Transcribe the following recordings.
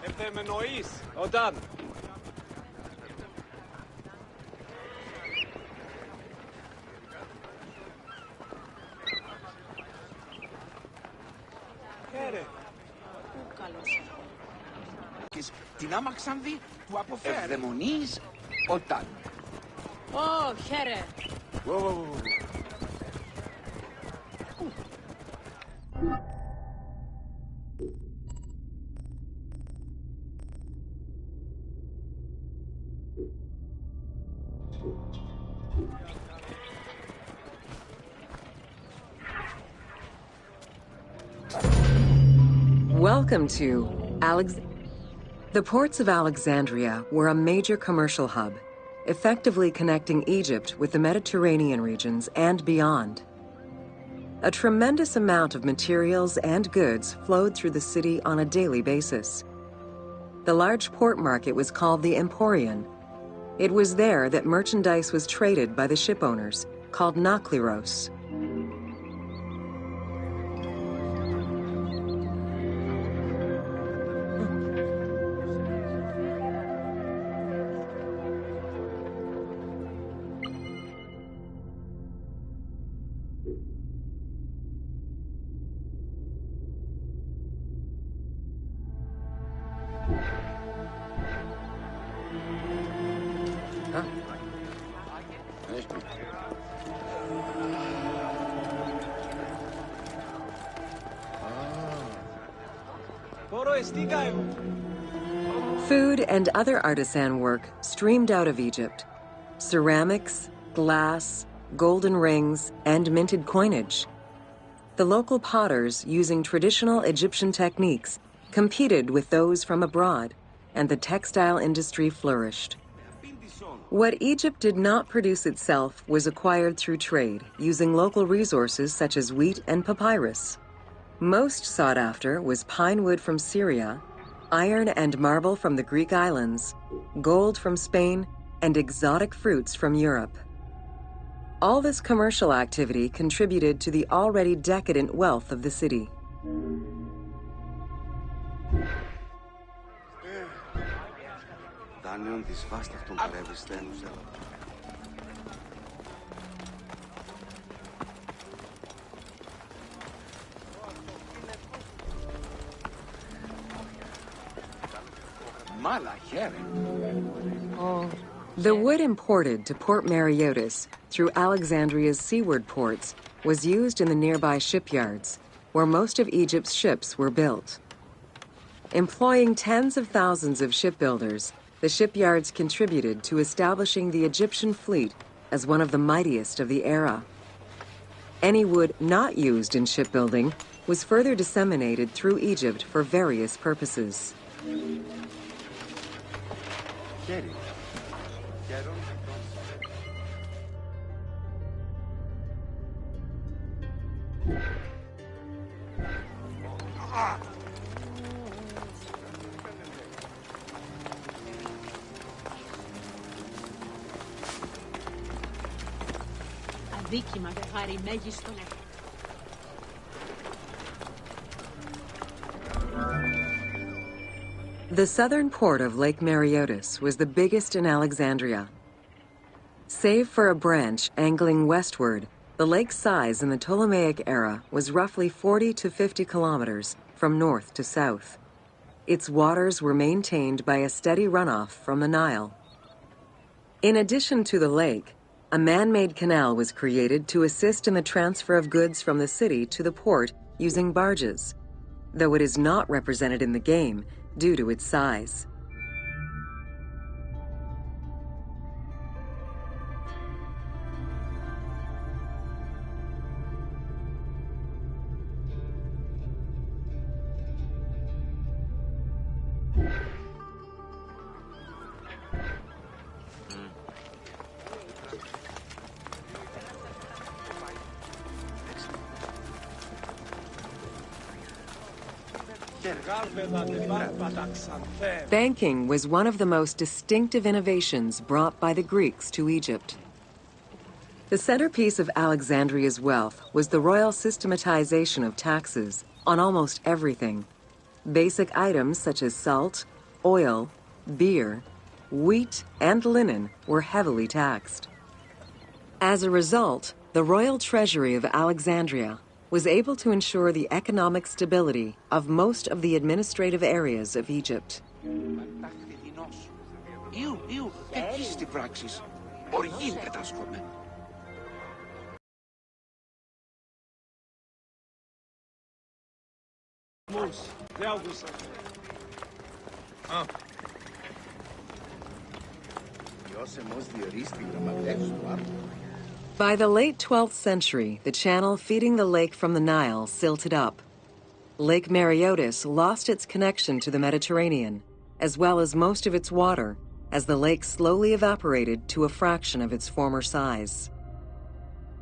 Ευθεμενοείς, όταν. Χαίρε. Πού καλώς. Την άμαξαν δει, του αποφέρει. Ευδαιμονείς, όταν. Ω, χαίρε. Welcome to The ports of Alexandria were a major commercial hub, effectively connecting Egypt with the Mediterranean regions and beyond. A tremendous amount of materials and goods flowed through the city on a daily basis. The large port market was called the Emporion. It was there that merchandise was traded by the ship owners, called Nakliros. Food and other artisan work streamed out of Egypt. Ceramics, glass, golden rings, and minted coinage. The local potters, using traditional Egyptian techniques, competed with those from abroad, and the textile industry flourished. What Egypt did not produce itself was acquired through trade, using local resources such as wheat and papyrus. Most sought after was pine wood from Syria, iron and marble from the Greek islands, gold from Spain, and exotic fruits from Europe. All this commercial activity contributed to the already decadent wealth of the city. The wood imported to Port Mareotis through Alexandria's seaward ports was used in the nearby shipyards, where most of Egypt's ships were built. Employing tens of thousands of shipbuilders, the shipyards contributed to establishing the Egyptian fleet as one of the mightiest of the era. Any wood not used in shipbuilding was further disseminated through Egypt for various purposes. Αδίκημα δε χάρη μέγιστον. The southern port of Lake Mareotis was the biggest in Alexandria. Save for a branch angling westward, the lake's size in the Ptolemaic era was roughly 40 to 50 kilometers from north to south. Its waters were maintained by a steady runoff from the Nile. In addition to the lake, a man-made canal was created to assist in the transfer of goods from the city to the port using barges, though it is not represented in the game due to its size. Banking was one of the most distinctive innovations brought by the Greeks to Egypt. The centerpiece of Alexandria's wealth was the royal systematization of taxes on almost everything. Basic items such as salt, oil, beer, wheat, and linen were heavily taxed. As a result, the royal treasury of Alexandria was able to ensure the economic stability of most of the administrative areas of Egypt. Εκεί στην πράξη. Οργήν κατάσχομαι. By the late 12th century, the channel feeding the lake from the Nile silted up. Lake Mareotis lost its connection to the Mediterranean, as well as most of its water, as the lake slowly evaporated to a fraction of its former size.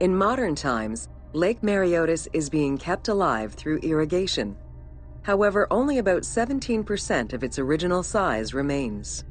In modern times, Lake Mareotis is being kept alive through irrigation. However, only about 17% of its original size remains.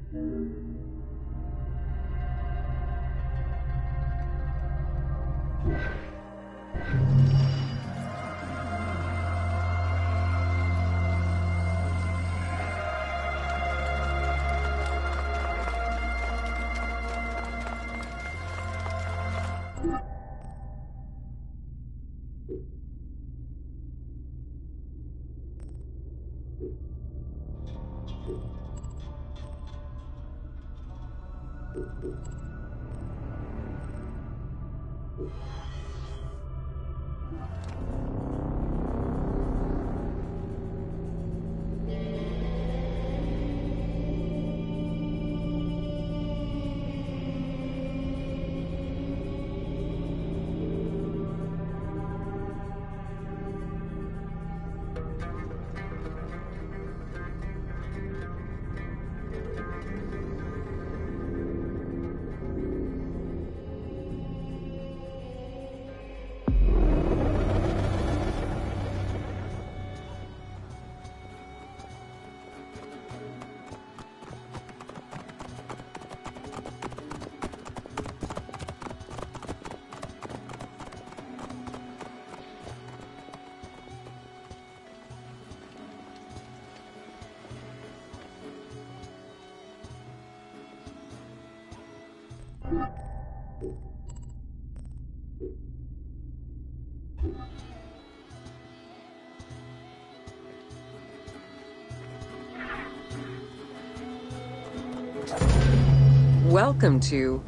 Welcome to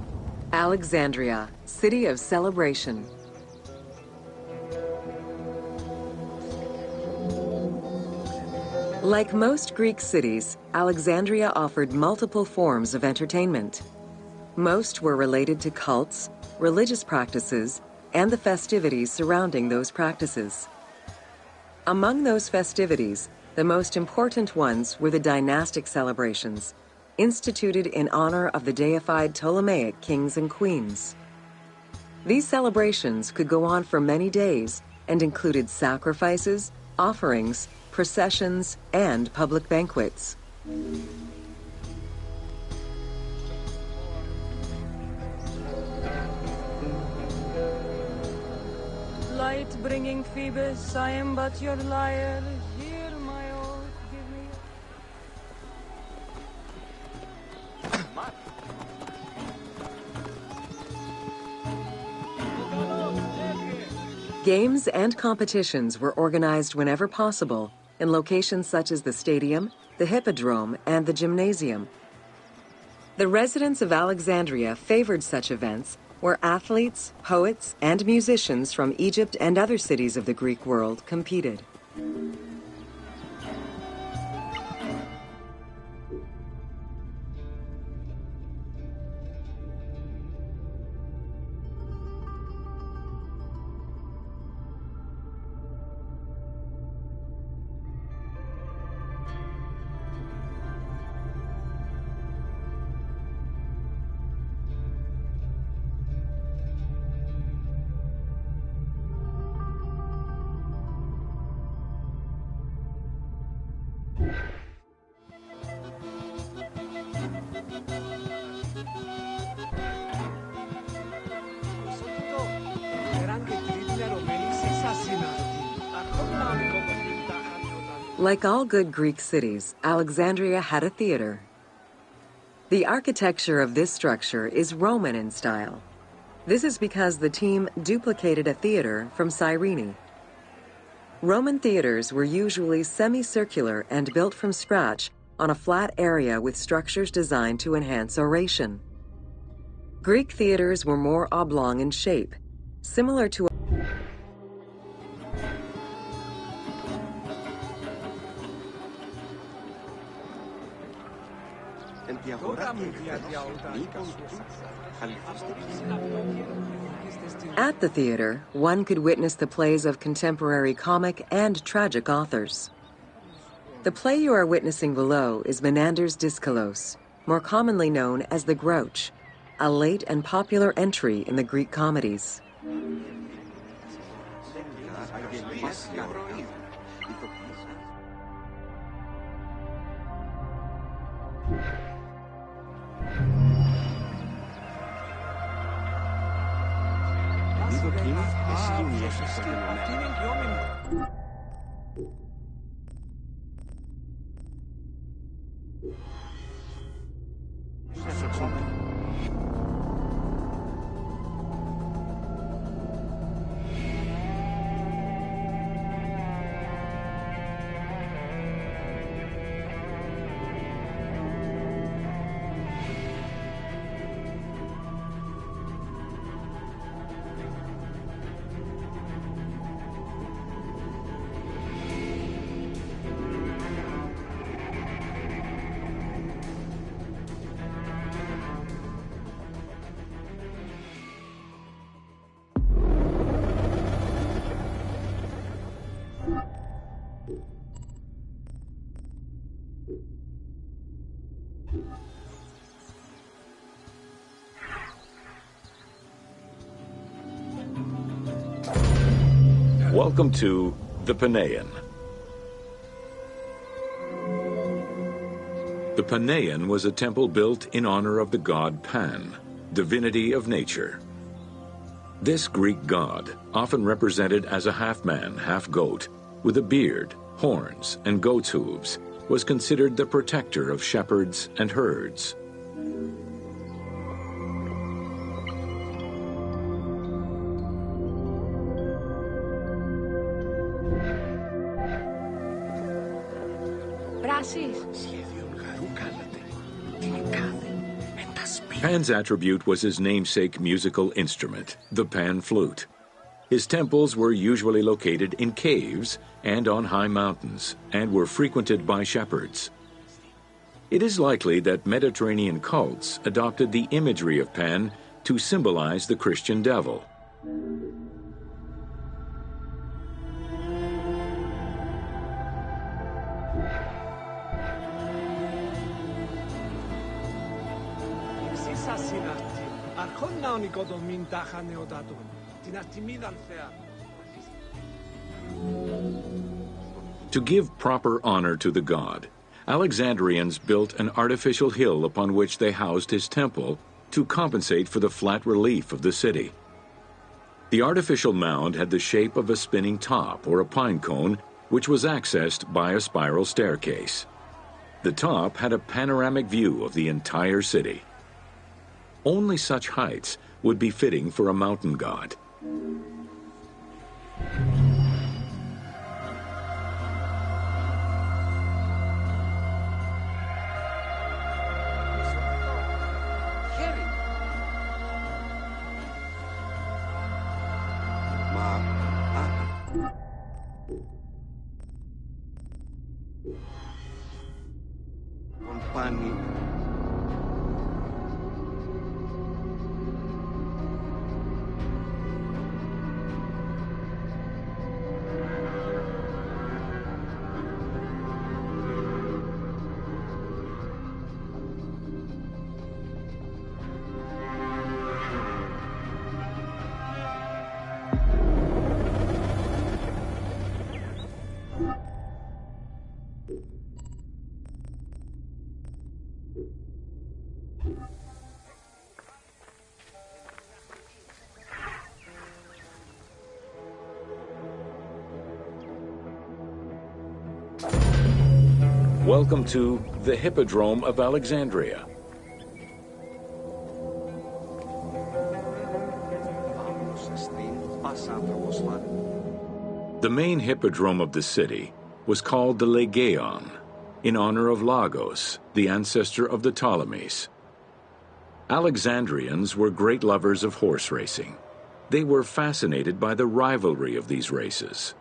Alexandria, City of Celebration. Like most Greek cities, Alexandria offered multiple forms of entertainment. Most were related to cults, religious practices, and the festivities surrounding those practices. Among those festivities, the most important ones were the dynastic celebrations, instituted in honor of the deified Ptolemaic kings and queens. These celebrations could go on for many days and included sacrifices, offerings, processions, and public banquets. Light-bringing Phoebus, I am but your lyre. Hear my oath, give me... Games and competitions were organized whenever possible in locations such as the stadium, the hippodrome, and the gymnasium. The residents of Alexandria favored such events where athletes, poets, and musicians from Egypt and other cities of the Greek world competed. Like all good Greek cities, Alexandria had a theater. The architecture of this structure is Roman in style. This is because the team duplicated a theater from Cyrene. Roman theaters were usually semicircular and built from scratch on a flat area with structures designed to enhance oration. Greek theaters were more oblong in shape, similar to At the theater, one could witness the plays of contemporary comic and tragic authors. The play you are witnessing below is Menander's Dyskolos, more commonly known as The Grouch, a late and popular entry in the Greek comedies. Welcome to the Panean. The Panean was a temple built in honor of the god Pan, divinity of nature. This Greek god, often represented as a half-man, half-goat, with a beard, horns, and goat's hooves, was considered the protector of shepherds and herds. Pan's attribute was his namesake musical instrument, the pan flute. His temples were usually located in caves and on high mountains, and were frequented by shepherds. It is likely that Mediterranean cults adopted the imagery of Pan to symbolize the Christian devil. To give proper honor to the god, Alexandrians built an artificial hill upon which they housed his temple to compensate for the flat relief of the city. The artificial mound had the shape of a spinning top or a pine cone, which was accessed by a spiral staircase. The top had a panoramic view of the entire city. Only such heights would be fitting for a mountain god. Welcome to the Hippodrome of Alexandria. The main hippodrome of the city was called the Legeon, in honor of Lagos, the ancestor of the Ptolemies. Alexandrians were great lovers of horse racing. They were fascinated by the rivalry of these races,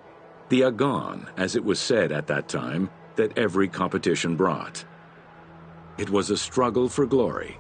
the agon, as it was said at that time, that every competition brought. It was a struggle for glory.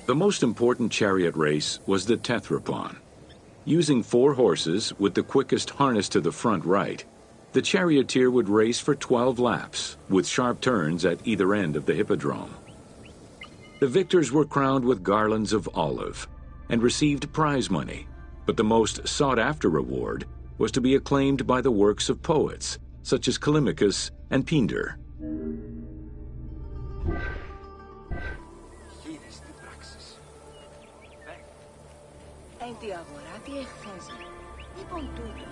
The most important chariot race was the Tethrypon. Using 4 horses with the quickest harness to the front right, the charioteer would race for 12 laps, with sharp turns at either end of the hippodrome. The victors were crowned with garlands of olive and received prize money, but the most sought-after reward was to be acclaimed by the works of poets, such as Callimachus and Pindar. Τη αγορά τι εχθέζει. Λοιπόν τούτο.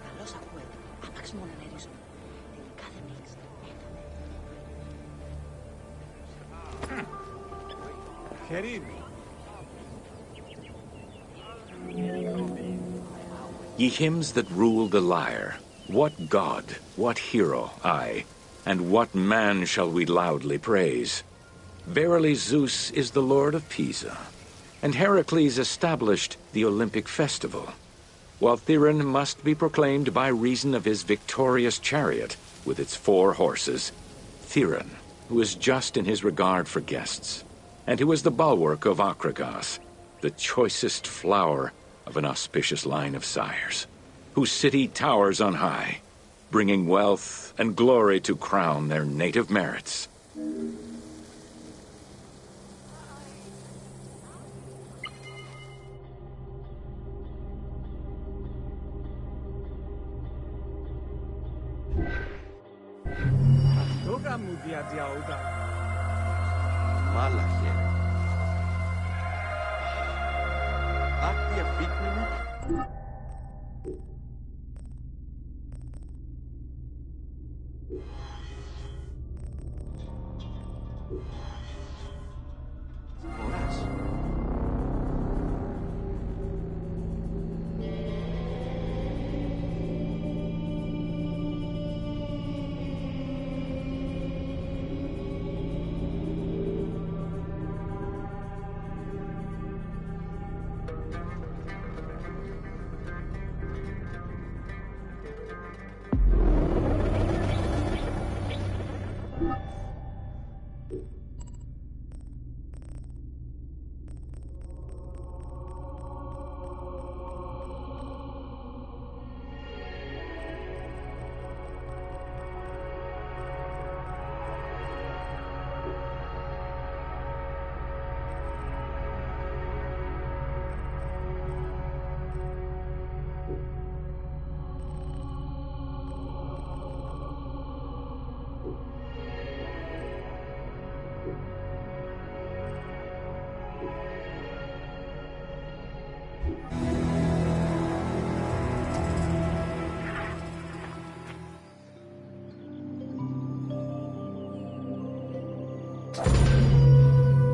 Καλώς ακούεται. Άπαξ μόνο να ρίζομαι. Τελικά δεν μίλησε. Ye hymns that rule the lyre, what god, what hero, aye, and what man shall we loudly praise? Verily Zeus is the lord of Pisa, and Heracles established the Olympic festival, while Theron must be proclaimed by reason of his victorious chariot with its 4 horses, Theron, who is just in his regard for guests, and who is the bulwark of Akragas, the choicest flower of an auspicious line of sires, whose city towers on high, bringing wealth and glory to crown their native merits. Μάλαχε. Άπια πίκνη μου.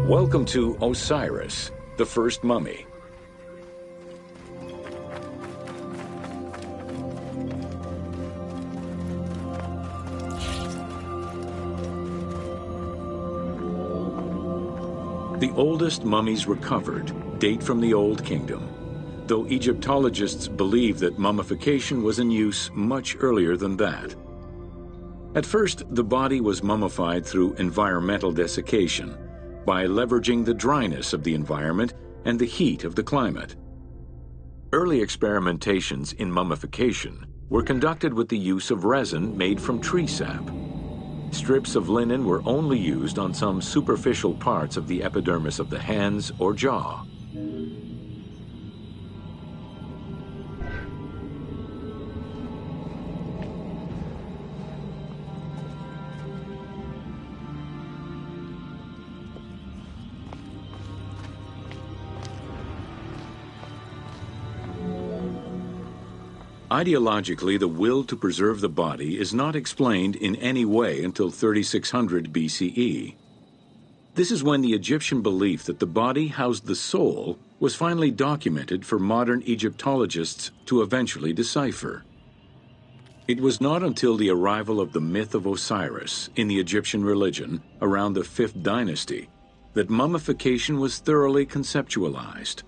Welcome to Osiris, the first mummy. The oldest mummies recovered date from the Old Kingdom, though Egyptologists believe that mummification was in use much earlier than that. At first, the body was mummified through environmental desiccation, by leveraging the dryness of the environment and the heat of the climate. Early experimentations in mummification were conducted with the use of resin made from tree sap. strips of linen were only used on some superficial parts of the epidermis of the hands or jaw. Ideologically, the will to preserve the body is not explained in any way until 3600 BCE. This is when the Egyptian belief that the body housed the soul was finally documented for modern Egyptologists to eventually decipher. It was not until the arrival of the myth of Osiris in the Egyptian religion around the 5th dynasty that mummification was thoroughly conceptualized.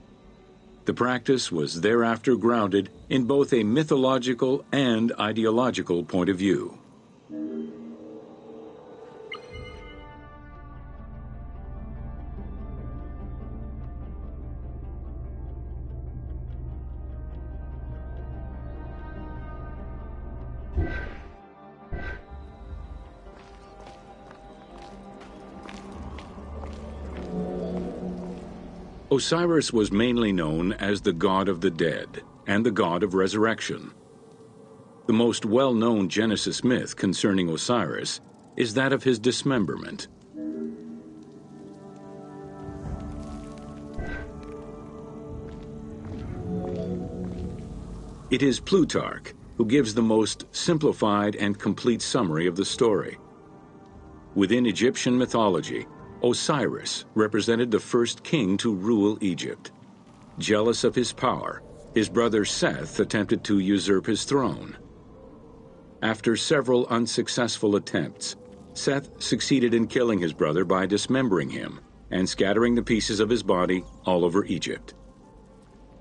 The practice was thereafter grounded in both a mythological and ideological point of view. Osiris was mainly known as the god of the dead and the god of resurrection. The most well-known Genesis myth concerning Osiris is that of his dismemberment. It is Plutarch who gives the most simplified and complete summary of the story. Within Egyptian mythology, Osiris represented the first king to rule Egypt. Jealous of his power, his brother Seth attempted to usurp his throne. After several unsuccessful attempts, Seth succeeded in killing his brother by dismembering him and scattering the pieces of his body all over Egypt.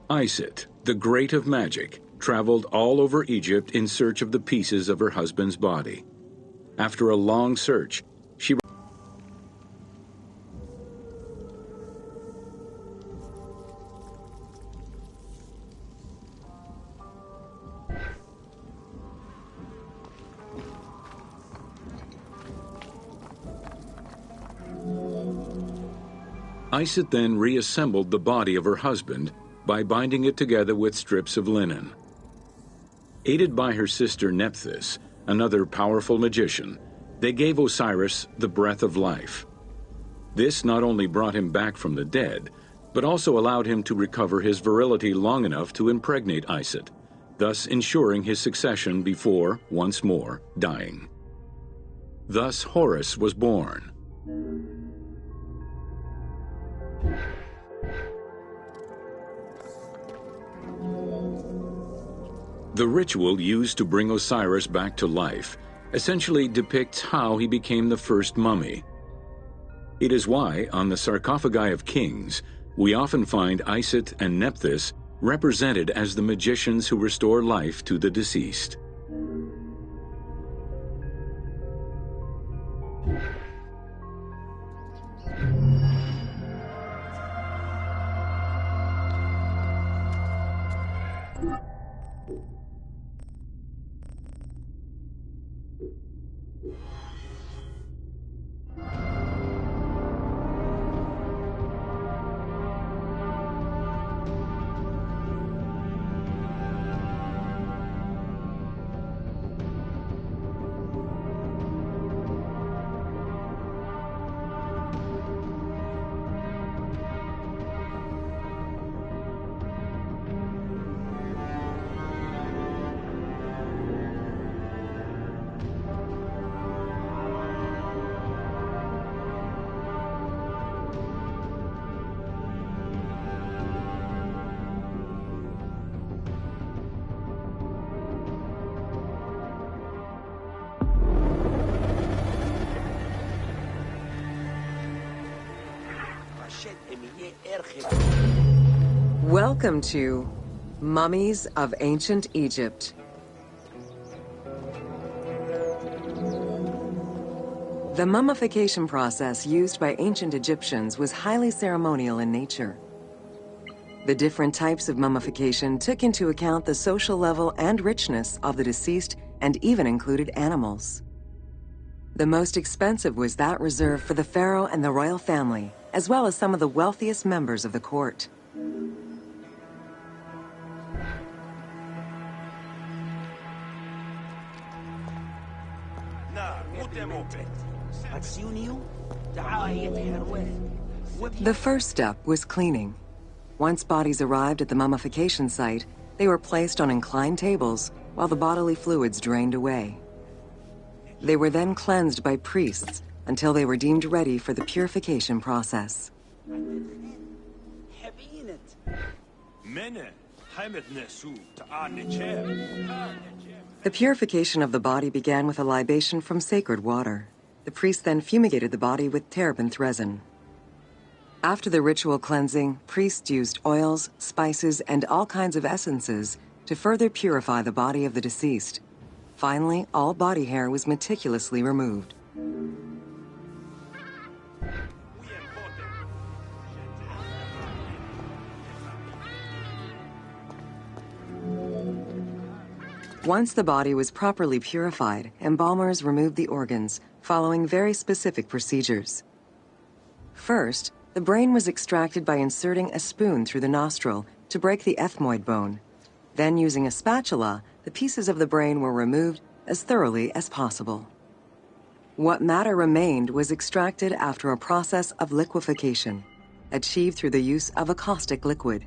Isis, the great of magic, traveled all over Egypt in search of the pieces of her husband's body. After a long search, she Isis then reassembled the body of her husband by binding it together with strips of linen. Aided by her sister Nephthys, another powerful magician, they gave Osiris the breath of life. This not only brought him back from the dead, but also allowed him to recover his virility long enough to impregnate Isis, thus ensuring his succession before, once more, dying. Thus Horus was born. The ritual used to bring Osiris back to life essentially depicts how he became the first mummy. It is why, on the sarcophagi of kings, we often find Isis and Nephthys represented as the magicians who restore life to the deceased. Welcome to Mummies of Ancient Egypt. The mummification process used by ancient Egyptians was highly ceremonial in nature. The different types of mummification took into account the social level and richness of the deceased and even included animals. The most expensive was that reserved for the pharaoh and the royal family, as well as some of the wealthiest members of the court. The first step was cleaning. Once bodies arrived at the mummification site, they were placed on inclined tables while the bodily fluids drained away. They were then cleansed by priests until they were deemed ready for the purification process. The purification of the body began with a libation from sacred water. The priest then fumigated the body with terebinth resin. After the ritual cleansing, priests used oils, spices, and all kinds of essences to further purify the body of the deceased. Finally, all body hair was meticulously removed. Once the body was properly purified, embalmers removed the organs, following very specific procedures. First, the brain was extracted by inserting a spoon through the nostril to break the ethmoid bone. Then, using a spatula, the pieces of the brain were removed as thoroughly as possible. What matter remained was extracted after a process of liquefaction, achieved through the use of a caustic liquid.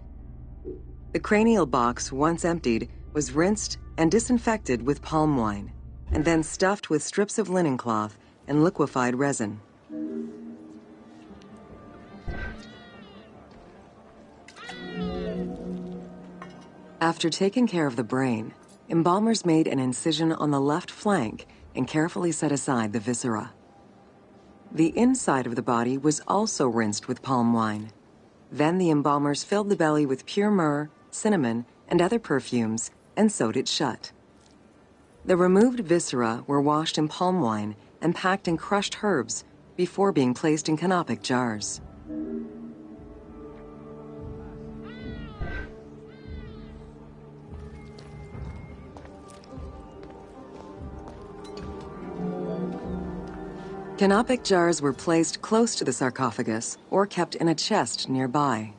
The cranial box, once emptied, was rinsed and disinfected with palm wine, and then stuffed with strips of linen cloth and liquefied resin. After taking care of the brain, embalmers made an incision on the left flank and carefully set aside the viscera. The inside of the body was also rinsed with palm wine. Then the embalmers filled the belly with pure myrrh, cinnamon, and other perfumes and sewed it shut. The removed viscera were washed in palm wine and packed in crushed herbs before being placed in canopic jars. Canopic jars were placed close to the sarcophagus or kept in a chest nearby.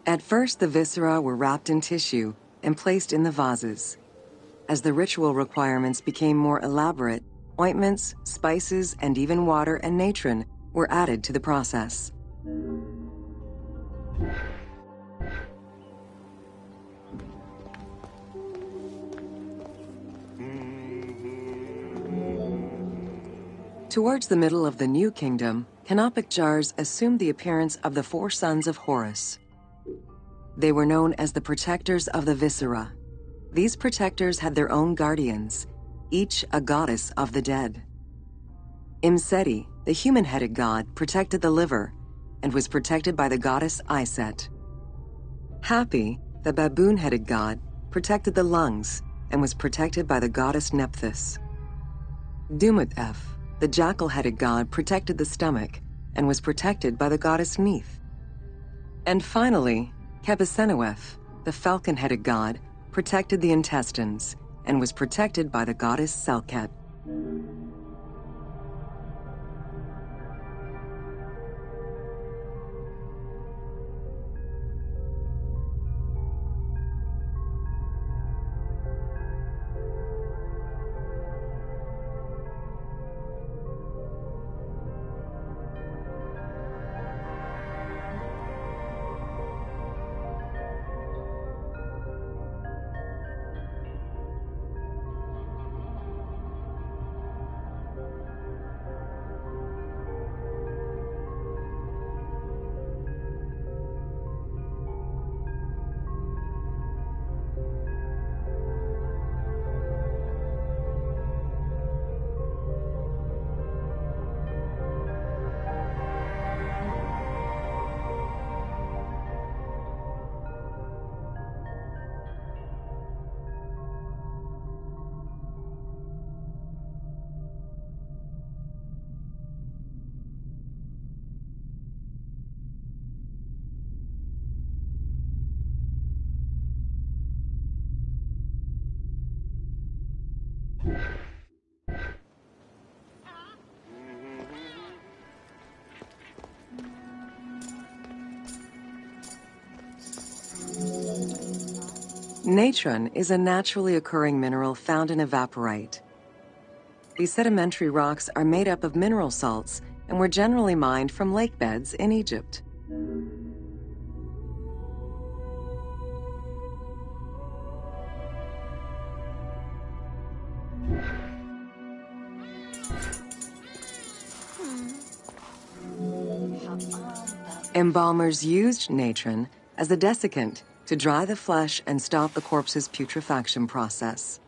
At first, the viscera were wrapped in tissue and placed in the vases. As the ritual requirements became more elaborate, ointments, spices, and even water and natron were added to the process. Towards the middle of the New Kingdom, canopic jars assumed the appearance of the 4 sons of Horus. They were known as the protectors of the viscera. These protectors had their own guardians, each a goddess of the dead. Imseti, the human-headed god, protected the liver and was protected by the goddess Iset. Hapi, the baboon-headed god, protected the lungs and was protected by the goddess Nephthys. Dumut-Ef, the jackal-headed god, protected the stomach and was protected by the goddess Neith. And finally, Kebesenuef, the falcon-headed god, protected the intestines and was protected by the goddess Selket. Natron is a naturally occurring mineral found in evaporite. These sedimentary rocks are made up of mineral salts and were generally mined from lake beds in Egypt. Embalmers used natron as a desiccant to dry the flesh and stop the corpse's putrefaction process.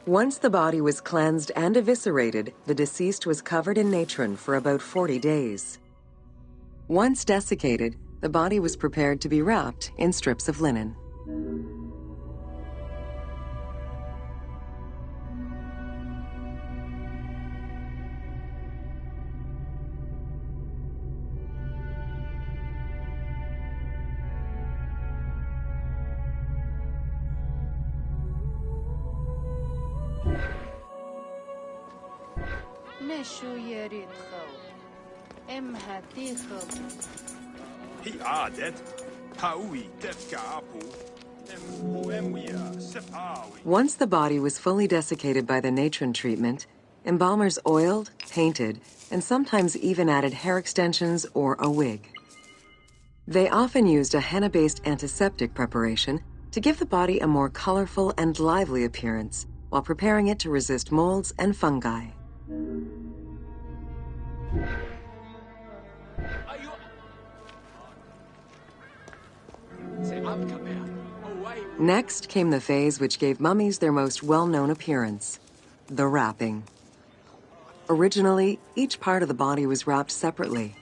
Once the body was cleansed and eviscerated, the deceased was covered in natron for about 40 days. Once desiccated, the body was prepared to be wrapped in strips of linen. Once the body was fully desiccated by the natron treatment, embalmers oiled, painted, and sometimes even added hair extensions or a wig. They often used a henna-based antiseptic preparation to give the body a more colorful and lively appearance while preparing it to resist molds and fungi. Next came the phase which gave mummies their most well-known appearance, the wrapping. Originally, each part of the body was wrapped separately.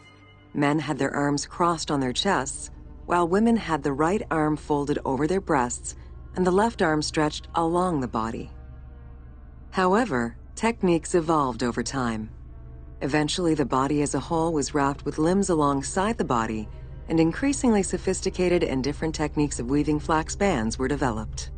Men had their arms crossed on their chests, while women had the right arm folded over their breasts and the left arm stretched along the body. However, techniques evolved over time. Eventually, the body as a whole was wrapped with limbs alongside the body, and increasingly sophisticated and different techniques of weaving flax bands were developed.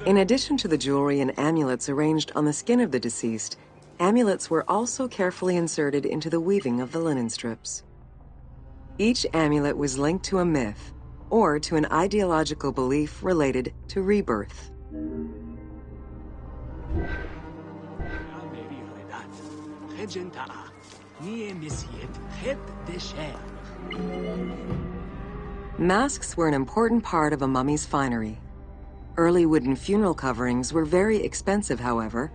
In addition to the jewelry and amulets arranged on the skin of the deceased, amulets were also carefully inserted into the weaving of the linen strips. Each amulet was linked to a myth or to an ideological belief related to rebirth. Masks were an important part of a mummy's finery. Early wooden funeral coverings were very expensive, however,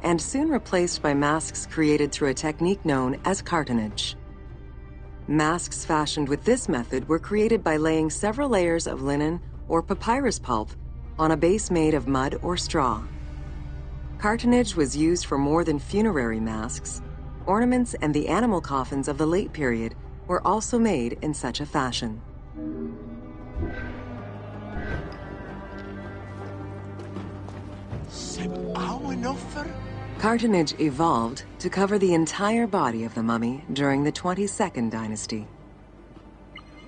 and soon replaced by masks created through a technique known as cartonnage. Masks fashioned with this method were created by laying several layers of linen or papyrus pulp on a base made of mud or straw. Cartonnage was used for more than funerary masks. Ornaments and the animal coffins of the late period were also made in such a fashion. Cartonnage evolved to cover the entire body of the mummy during the 22nd dynasty.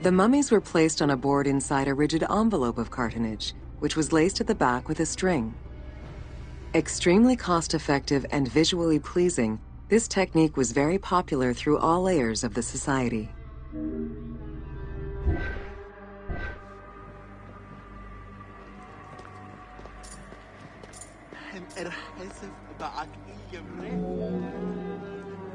The mummies were placed on a board inside a rigid envelope of cartonnage, which was laced at the back with a string. Extremely cost-effective and visually pleasing, this technique was very popular through all layers of the society.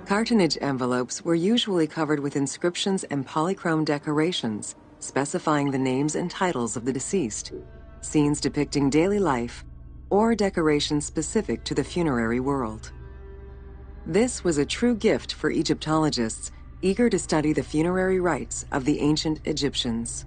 Cartonnage envelopes were usually covered with inscriptions and polychrome decorations, specifying the names and titles of the deceased, scenes depicting daily life, or decorations specific to the funerary world. This was a true gift for Egyptologists eager to study the funerary rites of the ancient Egyptians.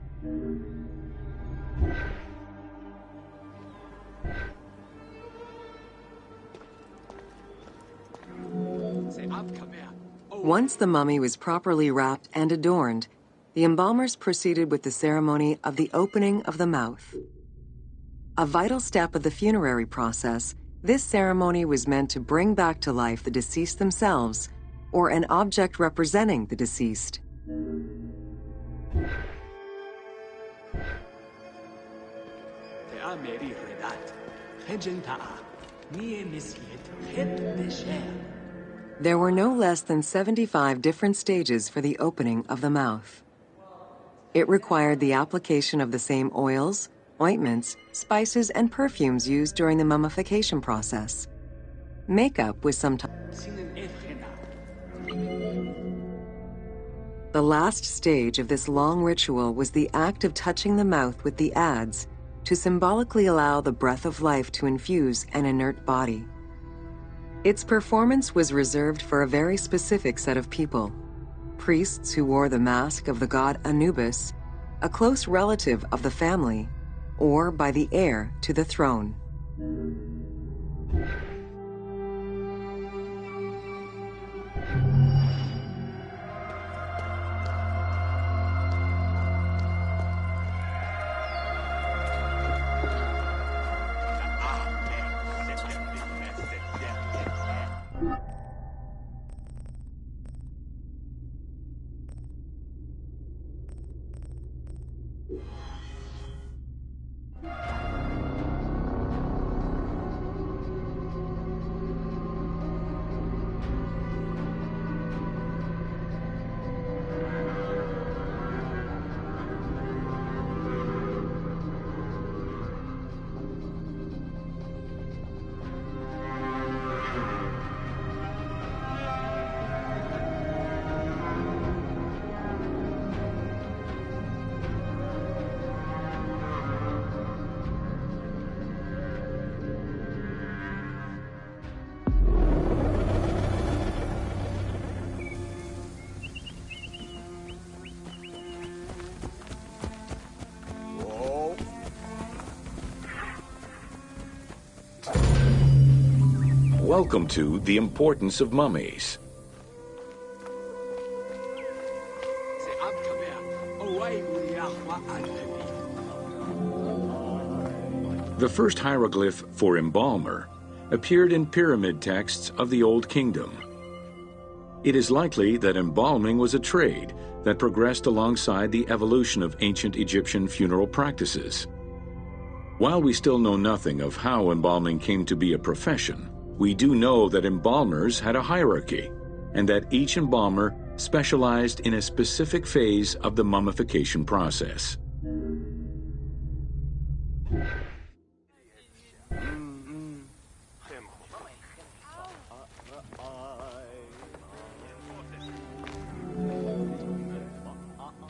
Once the mummy was properly wrapped and adorned, the embalmers proceeded with the ceremony of the opening of the mouth. A vital step of the funerary process, this ceremony was meant to bring back to life the deceased themselves or an object representing the deceased. There were no less than 75 different stages for the opening of the mouth. It required the application of the same oils, ointments, spices, and perfumes used during the mummification process. Makeup was sometimes... The last stage of this long ritual was the act of touching the mouth with the adze to symbolically allow the breath of life to infuse an inert body. Its performance was reserved for a very specific set of people: priests who wore the mask of the god Anubis, a close relative of the family, or by the heir to the throne. Welcome to The Importance of Mummies. The first hieroglyph for embalmer appeared in pyramid texts of the Old Kingdom. It is likely that embalming was a trade that progressed alongside the evolution of ancient Egyptian funeral practices. While we still know nothing of how embalming came to be a profession, we do know that embalmers had a hierarchy, and that each embalmer specialized in a specific phase of the mummification process.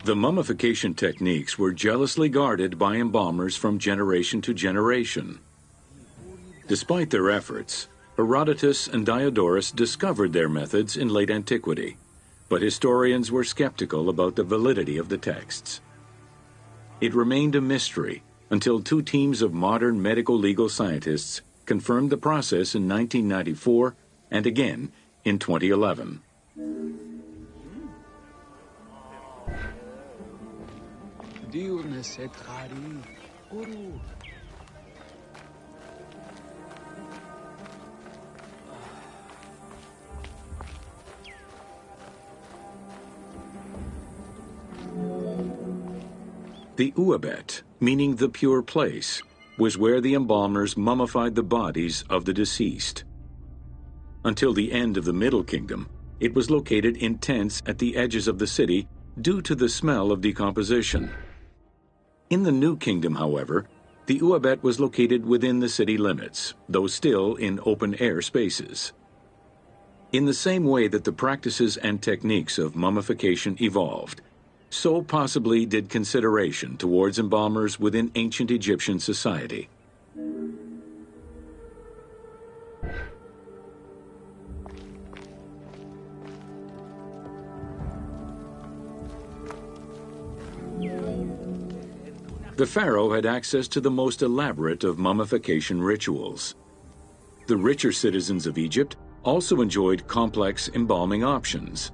The mummification techniques were jealously guarded by embalmers from generation to generation. Despite their efforts, Herodotus and Diodorus discovered their methods in late antiquity, but historians were skeptical about the validity of the texts. It remained a mystery until two teams of modern medical legal scientists confirmed the process in 1994 and again in 2011. The Uabet, meaning the pure place, was where the embalmers mummified the bodies of the deceased. Until the end of the Middle Kingdom, it was located in tents at the edges of the city due to the smell of decomposition. In the New Kingdom, however, the Uabet was located within the city limits, though still in open-air spaces. In the same way that the practices and techniques of mummification evolved, so possibly did consideration towards embalmers within ancient Egyptian society. The pharaoh had access to the most elaborate of mummification rituals. The richer citizens of Egypt also enjoyed complex embalming options,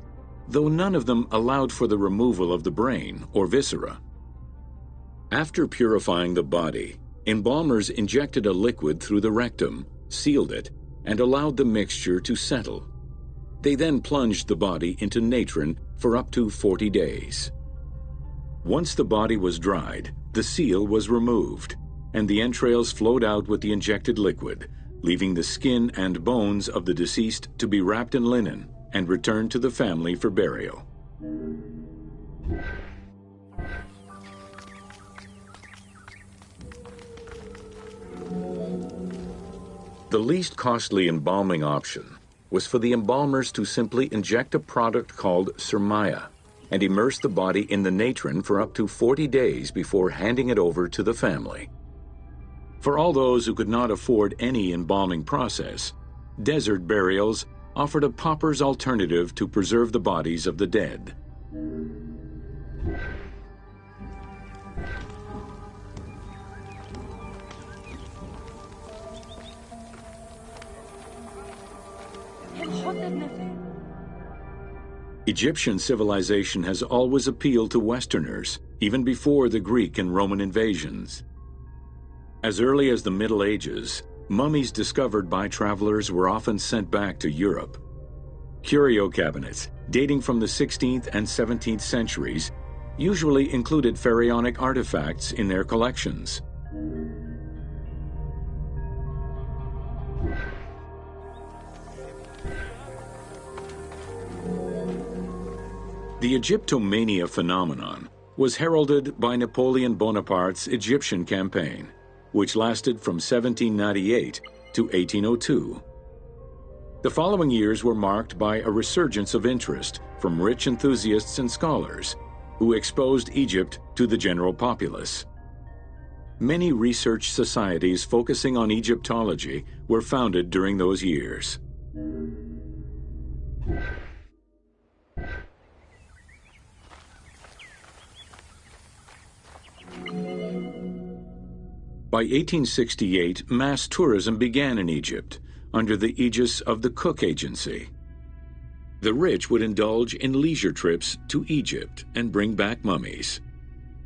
though none of them allowed for the removal of the brain or viscera. After purifying the body, embalmers injected a liquid through the rectum, sealed it, and allowed the mixture to settle. They then plunged the body into natron for up to 40 days. Once the body was dried, the seal was removed, and the entrails flowed out with the injected liquid, leaving the skin and bones of the deceased to be wrapped in linen and returned to the family for burial. The least costly embalming option was for the embalmers to simply inject a product called surmaya and immerse the body in the natron for up to 40 days before handing it over to the family. For all those who could not afford any embalming process, desert burials offered a pauper's alternative to preserve the bodies of the dead. Egyptian civilization has always appealed to Westerners, even before the Greek and Roman invasions. As early as the Middle Ages, mummies discovered by travelers were often sent back to Europe. Curio cabinets, dating from the 16th and 17th centuries, usually included pharaonic artifacts in their collections. The Egyptomania phenomenon was heralded by Napoleon Bonaparte's Egyptian campaign, which lasted from 1798 to 1802. The following years were marked by a resurgence of interest from rich enthusiasts and scholars who exposed Egypt to the general populace. Many research societies focusing on Egyptology were founded during those years. By 1868, mass tourism began in Egypt under the aegis of the Cook Agency. The rich would indulge in leisure trips to Egypt and bring back mummies.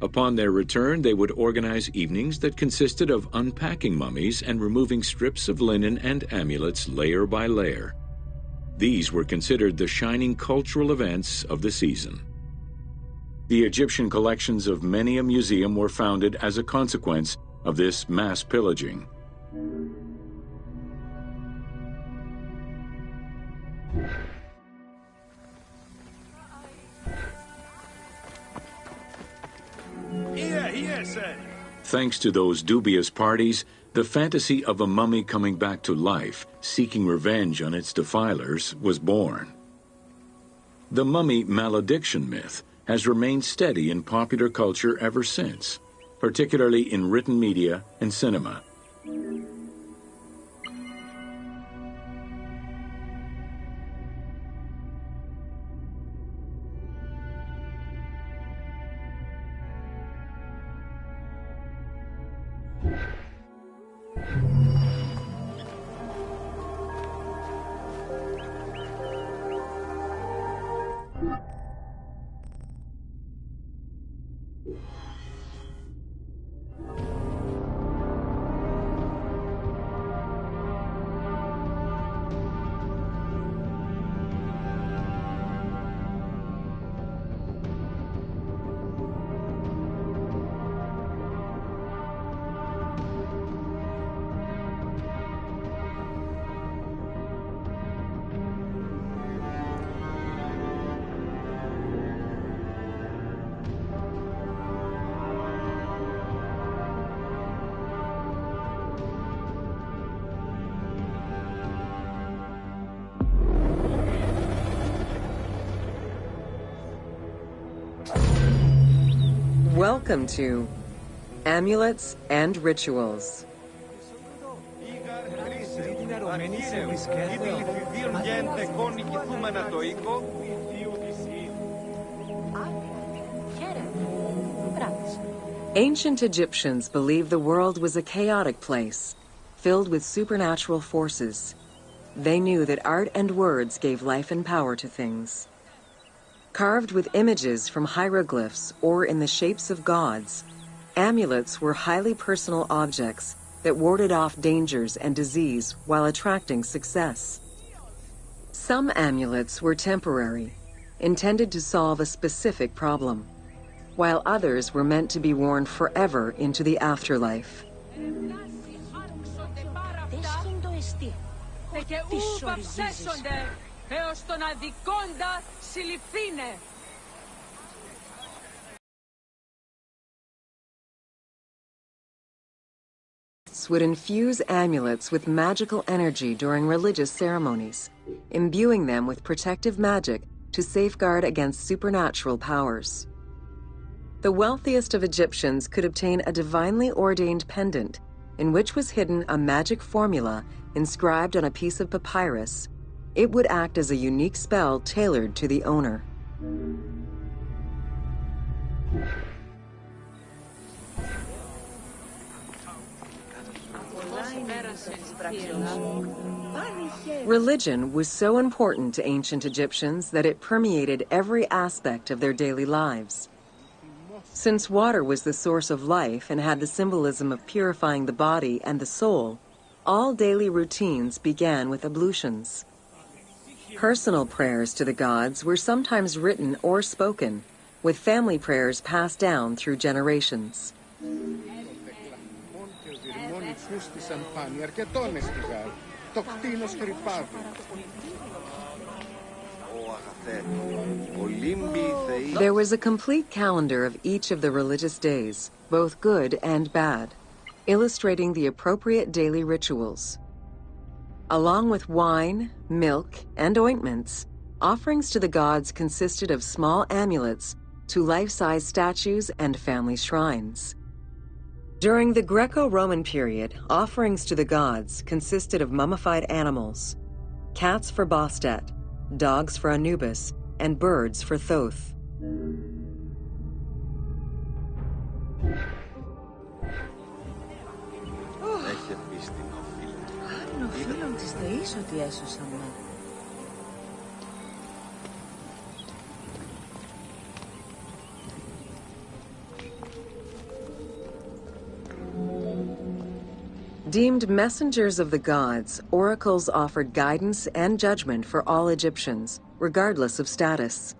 Upon their return, they would organize evenings that consisted of unpacking mummies and removing strips of linen and amulets layer by layer. These were considered the shining cultural events of the season. The Egyptian collections of many a museum were founded as a consequence of this mass pillaging. Here, sir. Thanks to those dubious parties, the fantasy of a mummy coming back to life, seeking revenge on its defilers, was born. The mummy malediction myth has remained steady in popular culture ever since, particularly in written media and cinema. Welcome to Amulets and Rituals. Ancient Egyptians believed the world was a chaotic place, filled with supernatural forces. They knew that art and words gave life and power to things. Carved with images from hieroglyphs or in the shapes of gods, amulets were highly personal objects that warded off dangers and disease while attracting success. Some amulets were temporary, intended to solve a specific problem, while others were meant to be worn forever into the afterlife. Τε και ου παυσέσονται, έως τον αδικώντα συλληφθήνε. Would infuse amulets with magical energy during religious ceremonies, imbuing them with protective magic to safeguard against supernatural powers. The wealthiest of Egyptians could obtain a divinely ordained pendant in which was hidden a magic formula inscribed on a piece of papyrus. It would act as a unique spell tailored to the owner. Religion was so important to ancient Egyptians that it permeated every aspect of their daily lives. Since water was the source of life and had the symbolism of purifying the body and the soul, all daily routines began with ablutions. Personal prayers to the gods were sometimes written or spoken, with family prayers passed down through generations. There was a complete calendar of each of the religious days, both good and bad, illustrating the appropriate daily rituals. Along with wine, milk, and ointments, offerings to the gods consisted of small amulets to life-size statues and family shrines. During the Greco-Roman period, offerings to the gods consisted of mummified animals, cats for Bastet, dogs for Anubis, and birds for Thoth. Deemed messengers of the gods, oracles offered guidance and judgment for all Egyptians, regardless of status.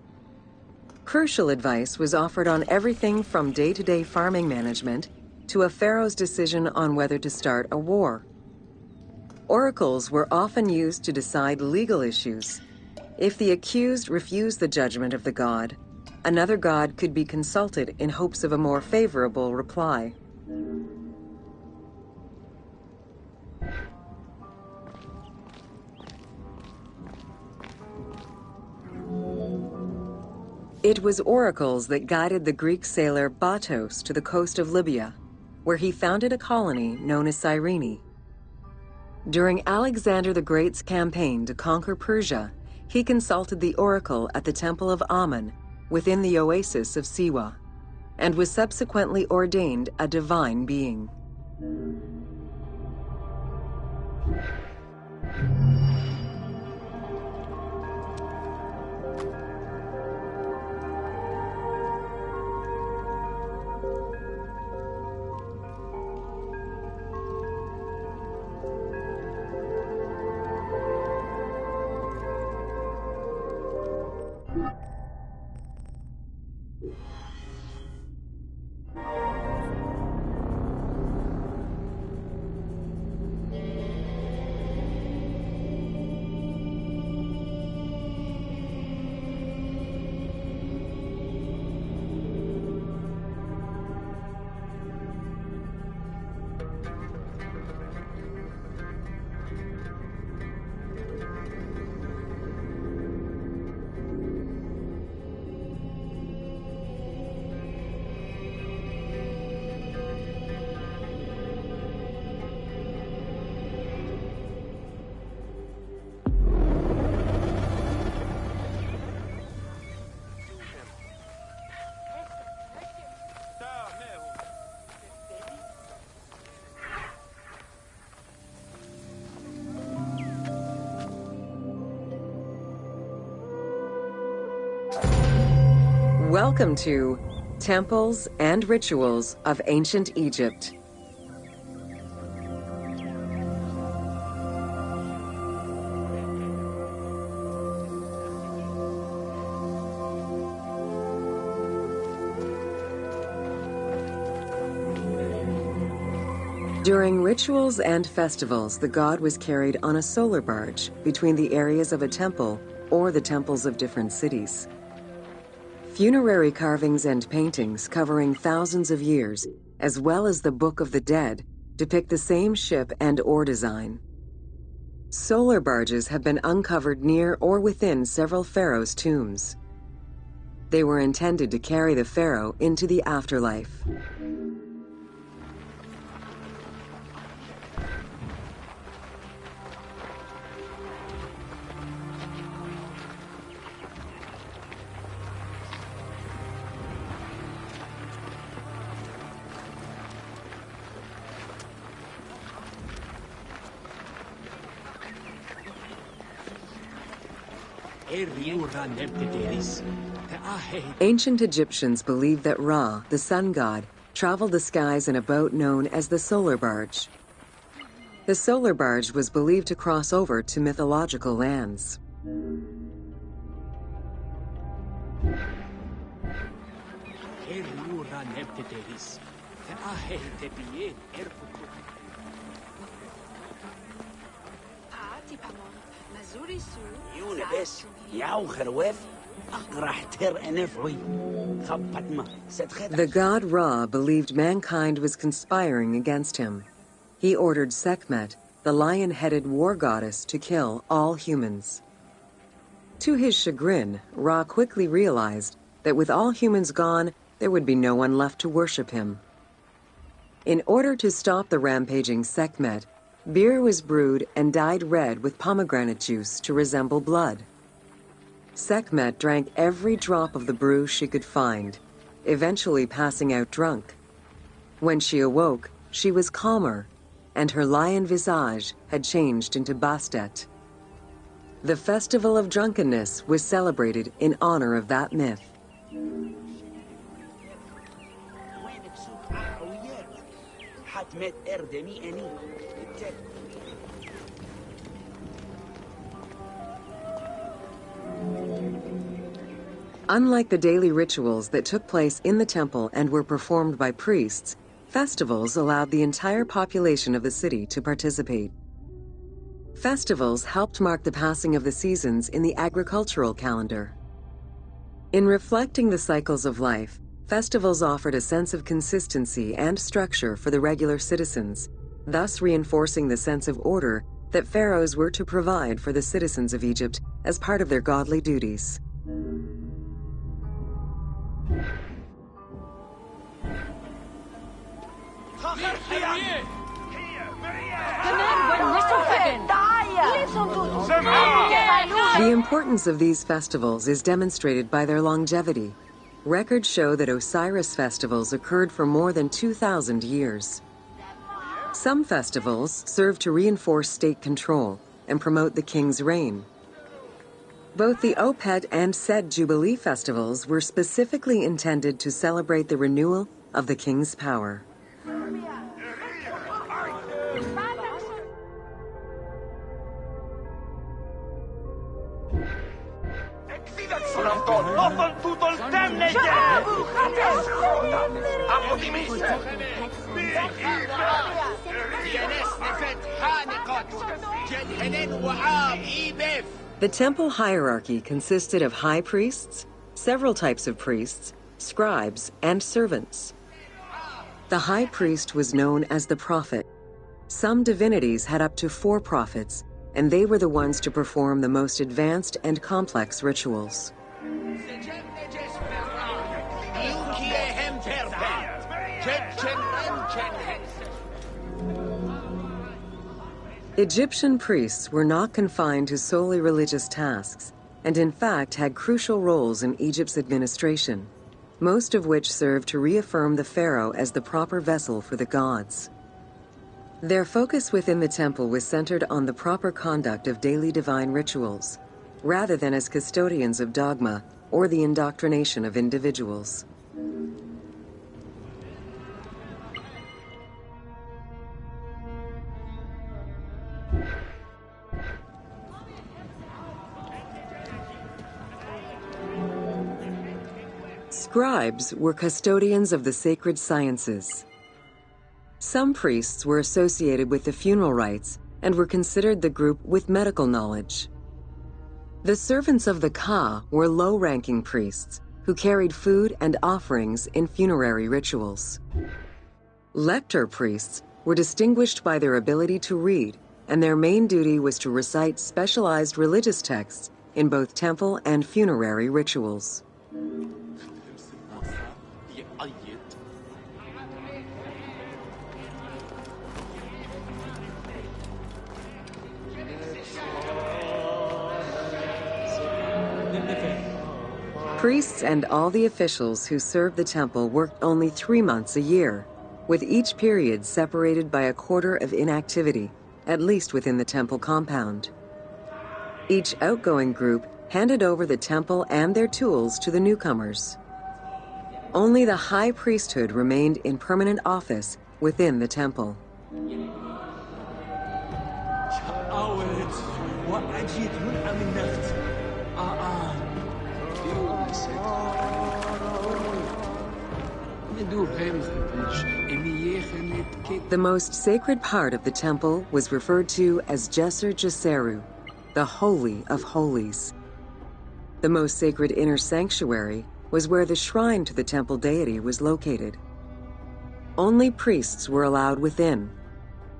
Crucial advice was offered on everything from day-to-day farming management to a pharaoh's decision on whether to start a war. Oracles were often used to decide legal issues. If the accused refused the judgment of the god, another god could be consulted in hopes of a more favorable reply. It was oracles that guided the Greek sailor Batos to the coast of Libya, where he founded a colony known as Cyrene. During Alexander the Great's campaign to conquer Persia, he consulted the oracle at the Temple of Amun within the oasis of Siwa, and was subsequently ordained a divine being. Welcome to Temples and Rituals of Ancient Egypt. During rituals and festivals, the god was carried on a solar barge between the areas of a temple or the temples of different cities. Funerary carvings and paintings covering thousands of years, as well as the Book of the Dead, depict the same ship and oar design. Solar barges have been uncovered near or within several pharaohs' tombs. They were intended to carry the pharaoh into the afterlife. Ancient Egyptians believed that Ra, the sun god, traveled the skies in a boat known as the solar barge. The solar barge was believed to cross over to mythological lands. The god Ra believed mankind was conspiring against him. He ordered Sekhmet, the lion-headed war goddess, to kill all humans. To his chagrin, Ra quickly realized that with all humans gone, there would be no one left to worship him. In order to stop the rampaging Sekhmet, beer was brewed and dyed red with pomegranate juice to resemble blood. Sekhmet drank every drop of the brew she could find, eventually passing out drunk. When she awoke, she was calmer, and her lion visage had changed into Bastet. The Festival of Drunkenness was celebrated in honor of that myth. Unlike the daily rituals that took place in the temple and were performed by priests, festivals allowed the entire population of the city to participate. Festivals helped mark the passing of the seasons in the agricultural calendar. In reflecting the cycles of life, festivals offered a sense of consistency and structure for the regular citizens, thus reinforcing the sense of order that pharaohs were to provide for the citizens of Egypt as part of their godly duties. The importance of these festivals is demonstrated by their longevity. Records show that Osiris festivals occurred for more than 2,000 years. Some festivals serve to reinforce state control and promote the king's reign. Both the Opet and Sed Jubilee festivals were specifically intended to celebrate the renewal of the king's power. The temple hierarchy consisted of high priests, several types of priests, scribes, and servants. The high priest was known as the prophet. Some divinities had up to 4 prophets, and they were the ones to perform the most advanced and complex rituals. Egyptian priests were not confined to solely religious tasks, and in fact had crucial roles in Egypt's administration, most of which served to reaffirm the pharaoh as the proper vessel for the gods. Their focus within the temple was centered on the proper conduct of daily divine rituals, rather than as custodians of dogma or the indoctrination of individuals. Scribes were custodians of the sacred sciences. Some priests were associated with the funeral rites and were considered the group with medical knowledge. The servants of the Ka were low-ranking priests who carried food and offerings in funerary rituals. Lector priests were distinguished by their ability to read, and their main duty was to recite specialized religious texts in both temple and funerary rituals. Priests and all the officials who served the temple worked only 3 months a year, with each period separated by a quarter of inactivity, at least within the temple compound. Each outgoing group handed over the temple and their tools to the newcomers. Only the high priesthood remained in permanent office within the temple. The most sacred part of the temple was referred to as Jeser Jeseru, the Holy of Holies. The most sacred inner sanctuary was where the shrine to the temple deity was located. Only priests were allowed within.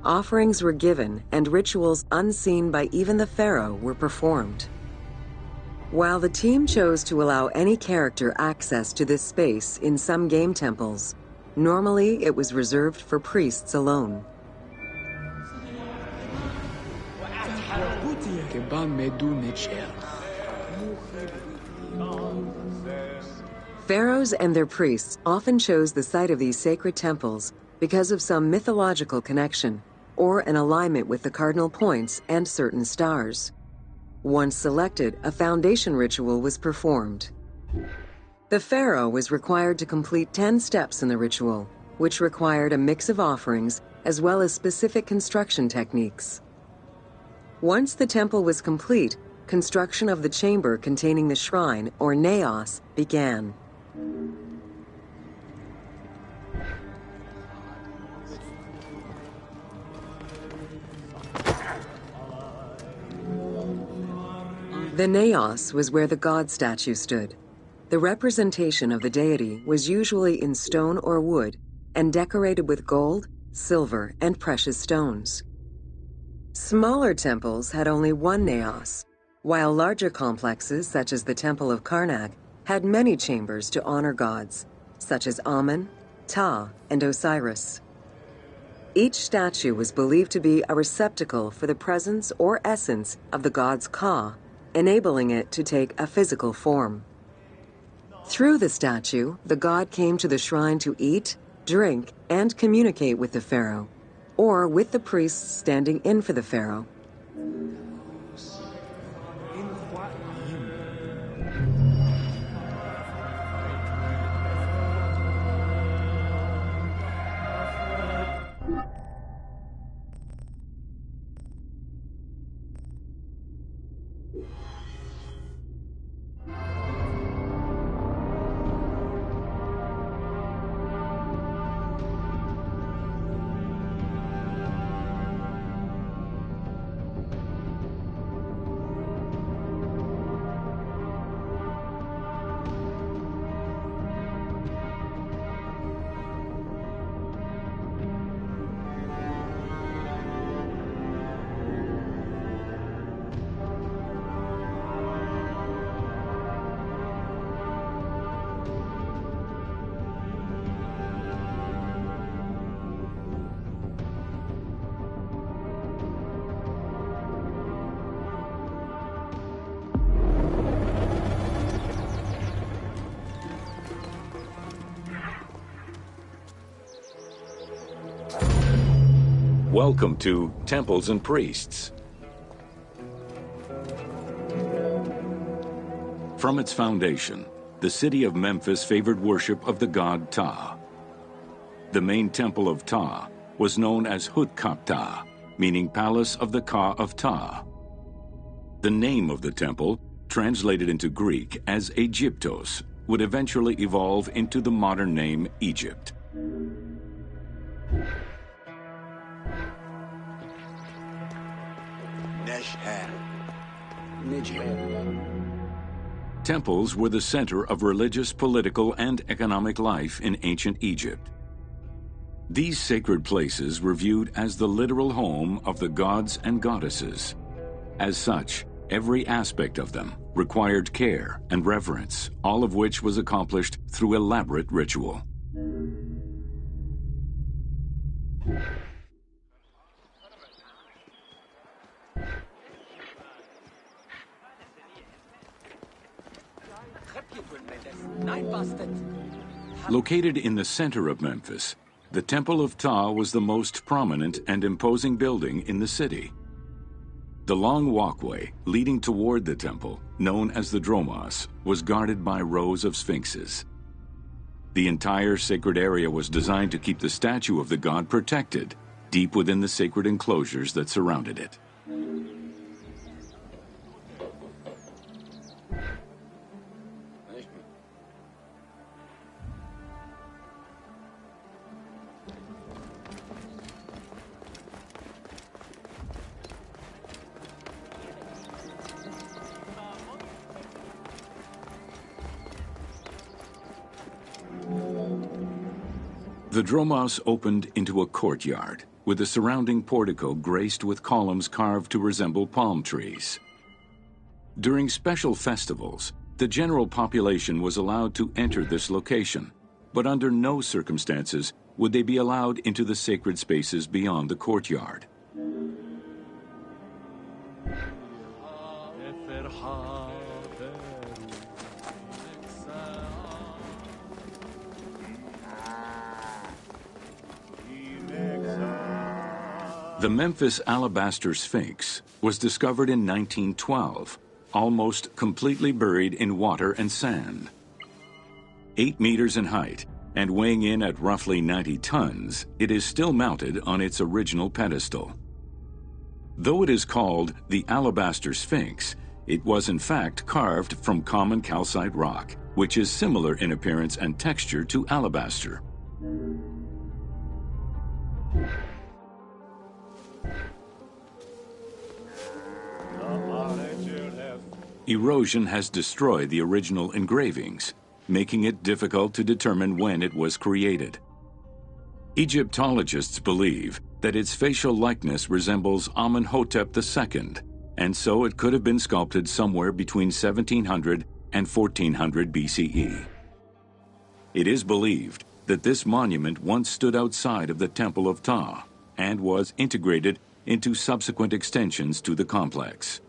Offerings were given and rituals unseen by even the pharaoh were performed. While the team chose to allow any character access to this space in some game temples, normally it was reserved for priests alone. Pharaohs and their priests often chose the site of these sacred temples because of some mythological connection or an alignment with the cardinal points and certain stars. Once selected, a foundation ritual was performed. The pharaoh was required to complete 10 steps in the ritual, which required a mix of offerings as well as specific construction techniques. Once the temple was complete, construction of the chamber containing the shrine, or naos, began. The naos was where the god statue stood. The representation of the deity was usually in stone or wood and decorated with gold, silver, and precious stones. Smaller temples had only one naos, while larger complexes, such as the Temple of Karnak, had many chambers to honor gods, such as Amun, Ptah, and Osiris. Each statue was believed to be a receptacle for the presence or essence of the god's Ka, enabling it to take a physical form. Through the statue, the god came to the shrine to eat, drink, and communicate with the pharaoh, or with the priests standing in for the pharaoh. Welcome to Temples and Priests. From its foundation, the city of Memphis favored worship of the god Ptah. The main temple of Ptah was known as Hutkaptah, meaning Palace of the Ka of Ptah. The name of the temple, translated into Greek as Aegyptos, would eventually evolve into the modern name Egypt. Sher. Nijhe. Temples were the center of religious, political, and economic life in ancient Egypt. These sacred places were viewed as the literal home of the gods and goddesses. As such, every aspect of them required care and reverence, all of which was accomplished through elaborate ritual. Located in the center of Memphis, the Temple of Ptah was the most prominent and imposing building in the city. The long walkway leading toward the temple, known as the Dromos, was guarded by rows of sphinxes. The entire sacred area was designed to keep the statue of the god protected, deep within the sacred enclosures that surrounded it. The Dromos opened into a courtyard, with the surrounding portico graced with columns carved to resemble palm trees. During special festivals, the general population was allowed to enter this location, but under no circumstances would they be allowed into the sacred spaces beyond the courtyard. The Memphis Alabaster Sphinx was discovered in 1912, almost completely buried in water and sand. 8 meters in height and weighing in at roughly 90 tons, it is still mounted on its original pedestal. Though it is called the Alabaster Sphinx, it was in fact carved from common calcite rock, which is similar in appearance and texture to alabaster. Erosion has destroyed the original engravings, making it difficult to determine when it was created. Egyptologists believe that its facial likeness resembles Amenhotep II, and so it could have been sculpted somewhere between 1700 and 1400 BCE. It is believed that this monument once stood outside of the Temple of Ptah and was integrated into subsequent extensions to the complex.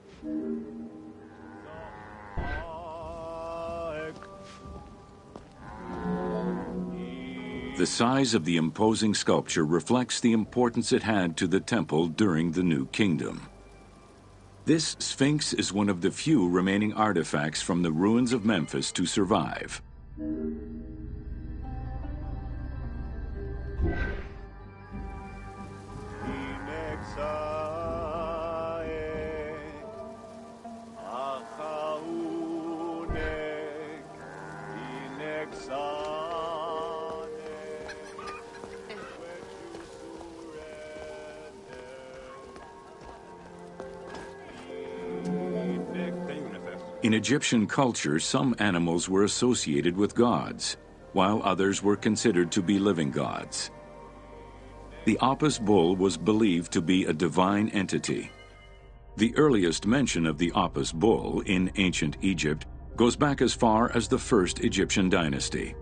The size of the imposing sculpture reflects the importance it had to the temple during the New Kingdom. This Sphinx is one of the few remaining artifacts from the ruins of Memphis to survive. In Egyptian culture, some animals were associated with gods, while others were considered to be living gods. The Apis bull was believed to be a divine entity. The earliest mention of the Apis bull in ancient Egypt goes back as far as the first Egyptian dynasty.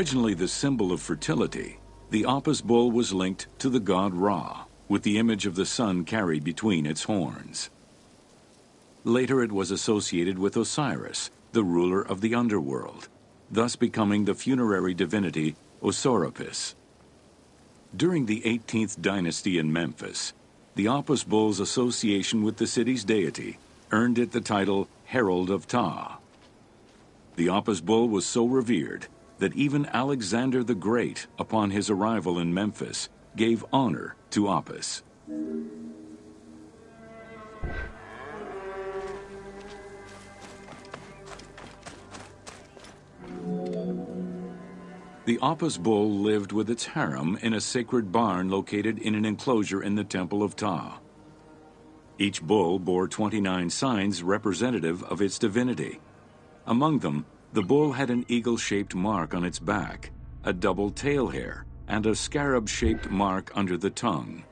Originally the symbol of fertility, the Apis bull was linked to the god Ra, with the image of the sun carried between its horns. Later it was associated with Osiris, the ruler of the underworld, thus becoming the funerary divinity Osorapis. During the 18th dynasty in Memphis, the Apis bull's association with the city's deity earned it the title Herald of Ptah. The Apis bull was so revered that even Alexander the Great, upon his arrival in Memphis, gave honor to Apis. The Apis bull lived with its harem in a sacred barn located in an enclosure in the Temple of Ptah. Each bull bore 29 signs representative of its divinity. Among them, the bull had an eagle-shaped mark on its back, a double tail hair, and a scarab-shaped mark under the tongue.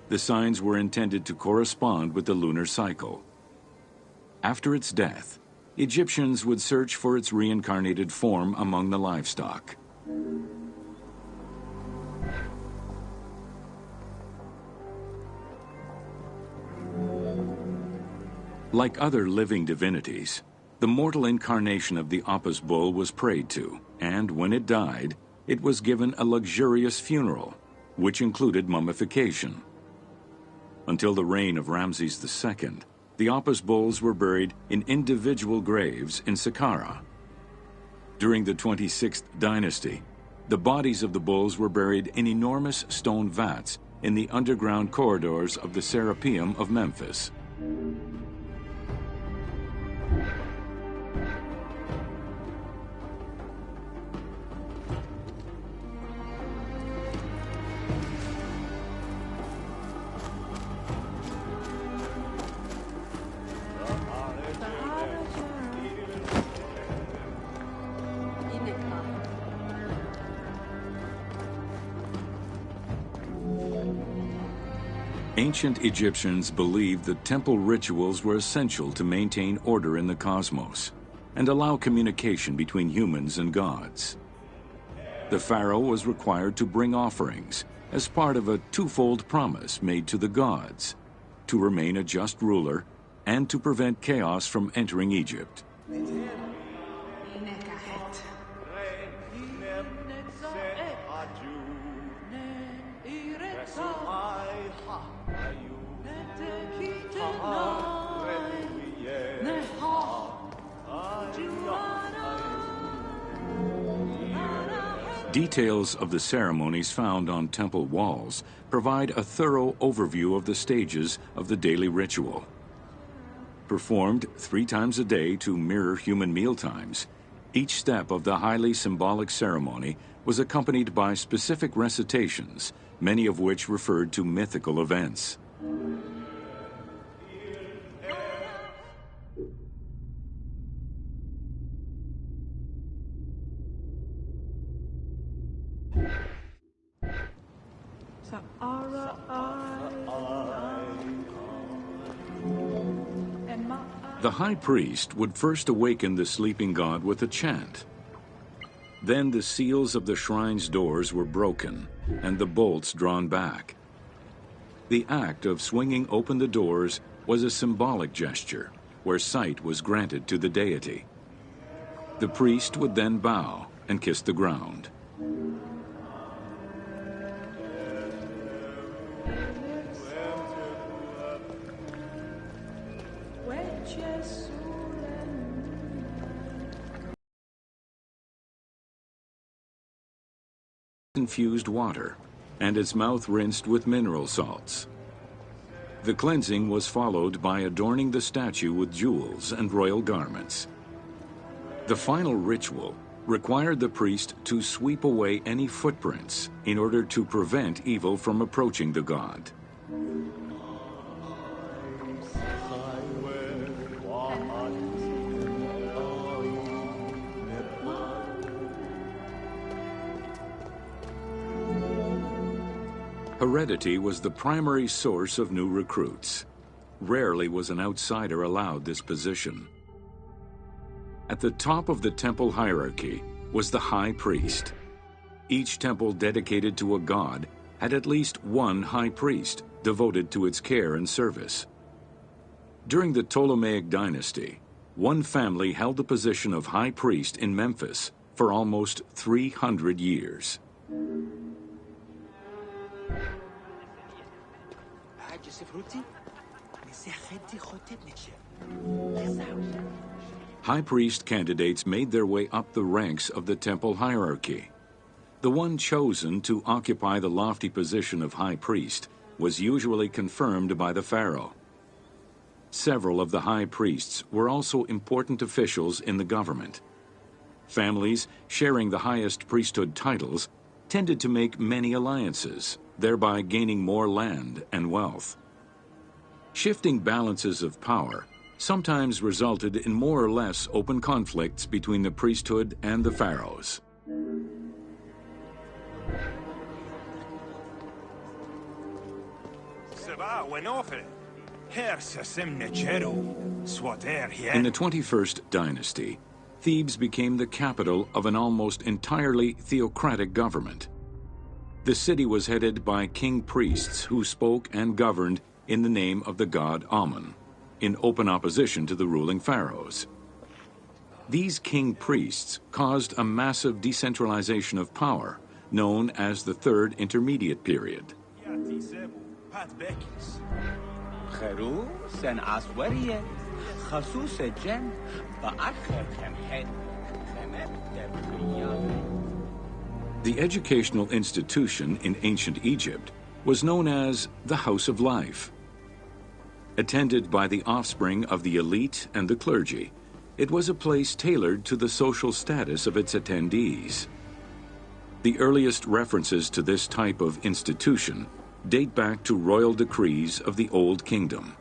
The signs were intended to correspond with the lunar cycle. After its death, Egyptians would search for its reincarnated form among the livestock. Like other living divinities, the mortal incarnation of the Apis bull was prayed to, and when it died, it was given a luxurious funeral, which included mummification. Until the reign of Ramses II, the Apis bulls were buried in individual graves in Saqqara. During the 26th dynasty, the bodies of the bulls were buried in enormous stone vats in the underground corridors of the Serapeum of Memphis. Ancient Egyptians believed that temple rituals were essential to maintain order in the cosmos and allow communication between humans and gods. The pharaoh was required to bring offerings as part of a twofold promise made to the gods: to remain a just ruler and to prevent chaos from entering Egypt. Details of the ceremonies found on temple walls provide a thorough overview of the stages of the daily ritual. Performed 3 times a day to mirror human mealtimes, each step of the highly symbolic ceremony was accompanied by specific recitations, many of which referred to mythical events. The high priest would first awaken the sleeping god with a chant. Then the seals of the shrine's doors were broken and the bolts drawn back. The act of swinging open the doors was a symbolic gesture where sight was granted to the deity. The priest would then bow and kiss the ground. Infused water, and its mouth rinsed with mineral salts. The cleansing was followed by adorning the statue with jewels and royal garments. The final ritual required the priest to sweep away any footprints in order to prevent evil from approaching the god. Heredity was the primary source of new recruits. Rarely was an outsider allowed this position. At the top of the temple hierarchy was the high priest. Each temple dedicated to a god had at least one high priest devoted to its care and service. During the Ptolemaic dynasty, one family held the position of high priest in Memphis for almost 300 years. سفروتي نسي خدي خطيب نتشاف high priest candidates made their way up the ranks of the temple hierarchy. The one chosen to occupy the lofty position of high priest was usually confirmed by the pharaoh. Several of the high priests were also important officials in the government. Families sharing the highest priesthood titles tended to make many alliances, thereby gaining more land and wealth. Shifting balances of power sometimes resulted in more or less open conflicts between the priesthood and the pharaohs. In the 21st dynasty, Thebes became the capital of an almost entirely theocratic government. The city was headed by king priests who spoke and governed in the name of the god Amun, in open opposition to the ruling pharaohs. These king priests caused a massive decentralization of power, known as the Third Intermediate Period. The educational institution in ancient Egypt was known as the House of Life. Attended by the offspring of the elite and the clergy, it was a place tailored to the social status of its attendees. The earliest references to this type of institution date back to royal decrees of the Old Kingdom.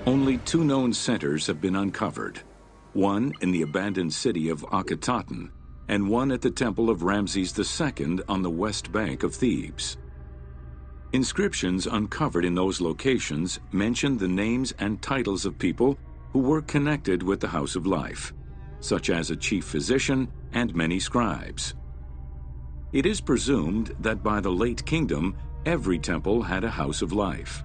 Only two known centers have been uncovered, one in the abandoned city of Akhetaten and one at the temple of Ramses II on the west bank of Thebes. Inscriptions uncovered in those locations mention the names and titles of people who were connected with the House of Life, such as a chief physician and many scribes. It is presumed that by the late kingdom, every temple had a House of Life.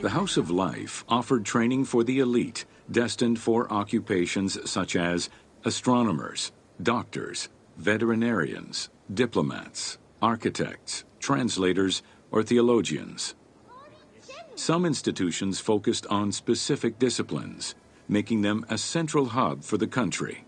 The House of Life offered training for the elite, destined for occupations such as astronomers, doctors, veterinarians, diplomats, architects, translators, or theologians. Some institutions focused on specific disciplines, making them a central hub for the country.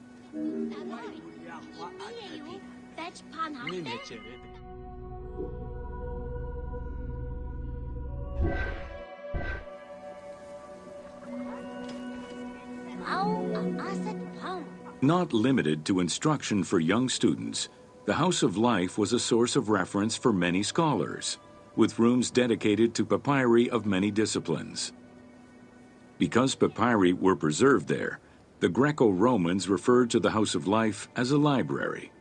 Not limited to instruction for young students, the House of Life was a source of reference for many scholars, with rooms dedicated to papyri of many disciplines. Because papyri were preserved there, the Greco-Romans referred to the House of Life as a library.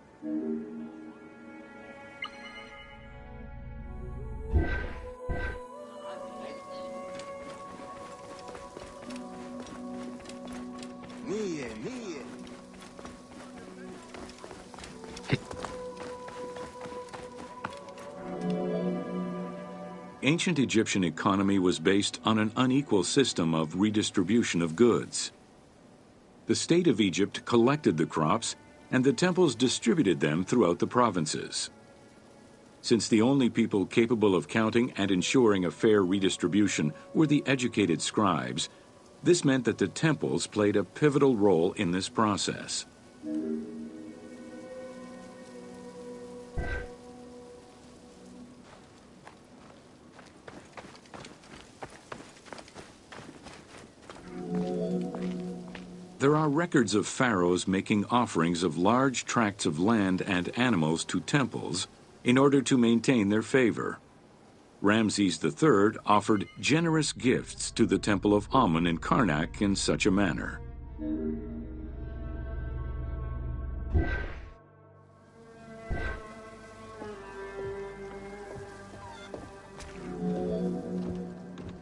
Ancient Egyptian economy was based on an unequal system of redistribution of goods. The state of Egypt collected the crops, and the temples distributed them throughout the provinces. Since the only people capable of counting and ensuring a fair redistribution were the educated scribes, this meant that the temples played a pivotal role in this process. There are records of pharaohs making offerings of large tracts of land and animals to temples in order to maintain their favor. Ramses III offered generous gifts to the temple of Amun in Karnak in such a manner.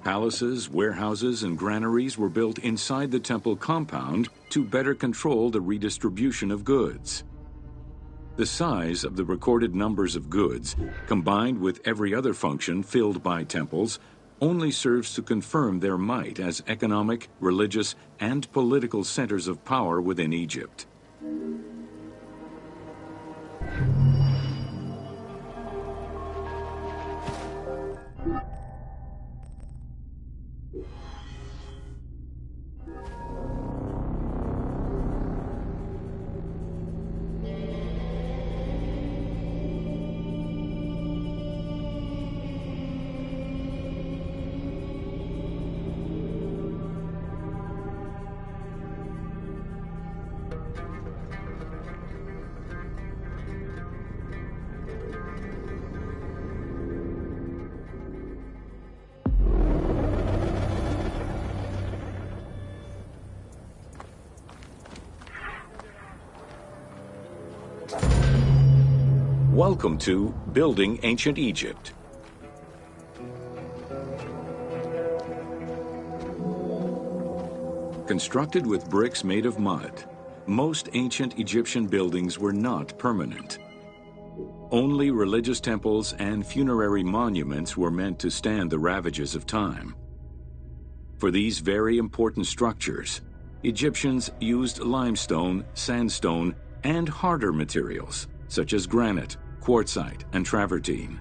Palaces, warehouses, and granaries were built inside the temple compound to better control the redistribution of goods. The size of the recorded numbers of goods, combined with every other function filled by temples, only serves to confirm their might as economic, religious, and political centers of power within Egypt. Welcome to Building Ancient Egypt. Constructed with bricks made of mud, most ancient Egyptian buildings were not permanent. Only religious temples and funerary monuments were meant to stand the ravages of time. For these very important structures, Egyptians used limestone, sandstone, and harder materials, such as granite, quartzite, and travertine.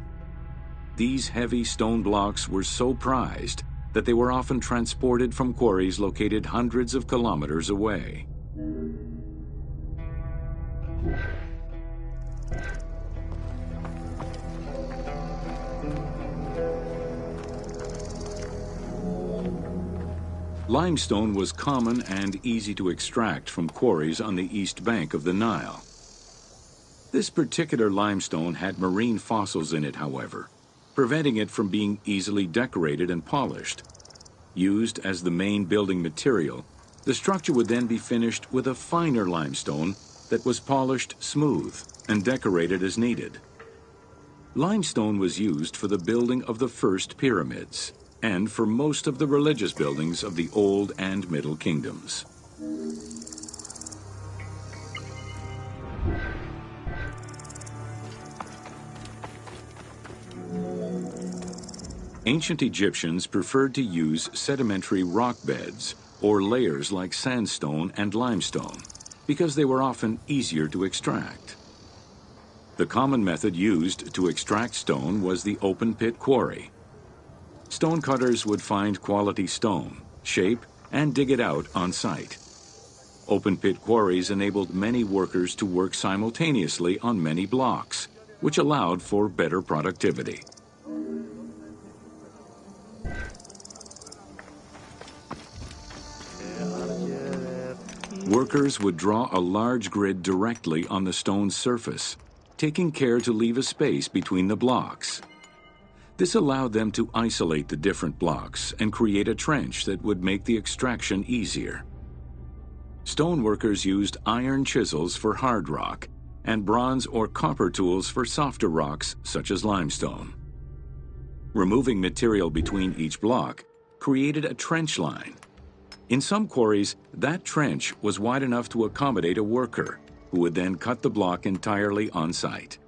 These heavy stone blocks were so prized that they were often transported from quarries located hundreds of kilometers away. Limestone was common and easy to extract from quarries on the east bank of the Nile. This particular limestone had marine fossils in it, however, preventing it from being easily decorated and polished. Used as the main building material, the structure would then be finished with a finer limestone that was polished smooth and decorated as needed. Limestone was used for the building of the first pyramids and for most of the religious buildings of the Old and Middle Kingdoms. Ancient Egyptians preferred to use sedimentary rock beds, or layers like sandstone and limestone, because they were often easier to extract. The common method used to extract stone was the open pit quarry. Stonecutters would find quality stone, shape, and dig it out on site. Open pit quarries enabled many workers to work simultaneously on many blocks, which allowed for better productivity. Workers would draw a large grid directly on the stone's surface, taking care to leave a space between the blocks. This allowed them to isolate the different blocks and create a trench that would make the extraction easier. Stoneworkers used iron chisels for hard rock and bronze or copper tools for softer rocks such as limestone. Removing material between each block created a trench line. In some quarries, that trench was wide enough to accommodate a worker, who would then cut the block entirely on site.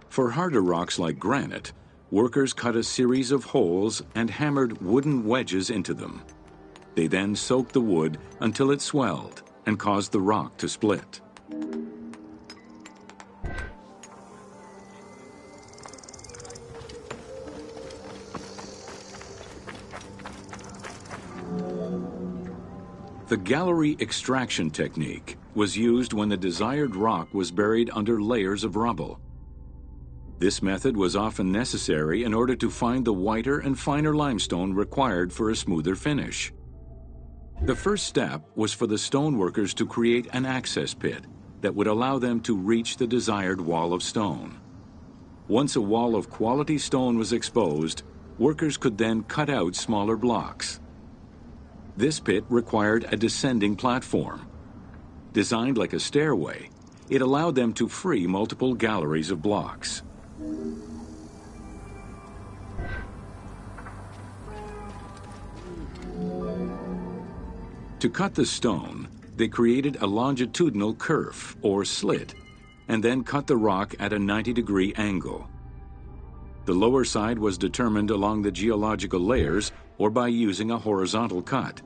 For harder rocks like granite, workers cut a series of holes and hammered wooden wedges into them. They then soaked the wood until it swelled and caused the rock to split. The gallery extraction technique was used when the desired rock was buried under layers of rubble. This method was often necessary in order to find the whiter and finer limestone required for a smoother finish. The first step was for the stoneworkers to create an access pit that would allow them to reach the desired wall of stone. Once a wall of quality stone was exposed, workers could then cut out smaller blocks. This pit required a descending platform. Designed like a stairway, it allowed them to free multiple galleries of blocks. To cut the stone, they created a longitudinal kerf, or slit, and then cut the rock at a 90-degree angle. The lower side was determined along the geological layers or by using a horizontal cut.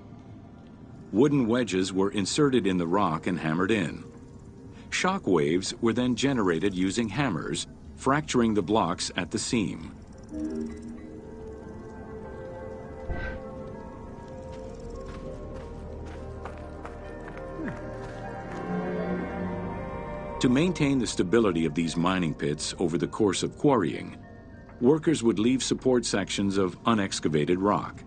Wooden wedges were inserted in the rock and hammered in. Shock waves were then generated using hammers, fracturing the blocks at the seam. To maintain the stability of these mining pits over the course of quarrying, workers would leave support sections of unexcavated rock.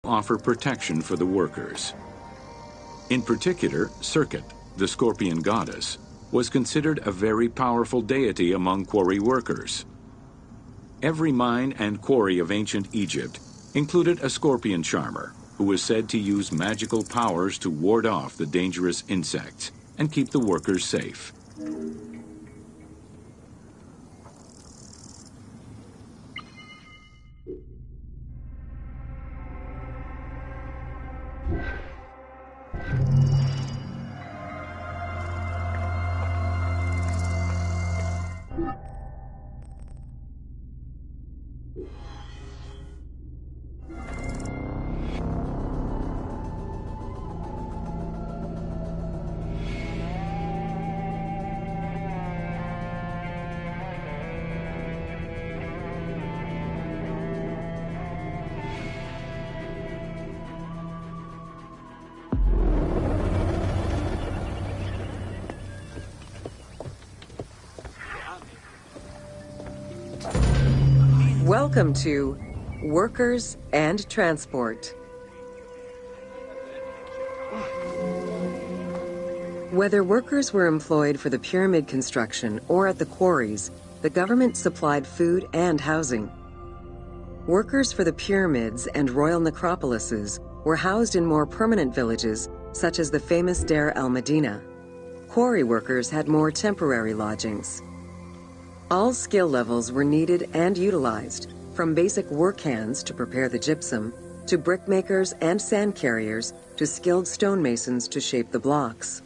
Offer protection for the workers. In particular, Serket, the scorpion goddess, was considered a very powerful deity among quarry workers. Every mine and quarry of ancient Egypt included a scorpion charmer, who was said to use magical powers to ward off the dangerous insects and keep the workers safe. Welcome to Workers and Transport. Whether workers were employed for the pyramid construction or at the quarries, the government supplied food and housing. Workers for the pyramids and royal necropolises were housed in more permanent villages, such as the famous Deir el-Medina. Quarry workers had more temporary lodgings. All skill levels were needed and utilized, from basic work hands to prepare the gypsum, to brickmakers and sand carriers, to skilled stonemasons to shape the blocks.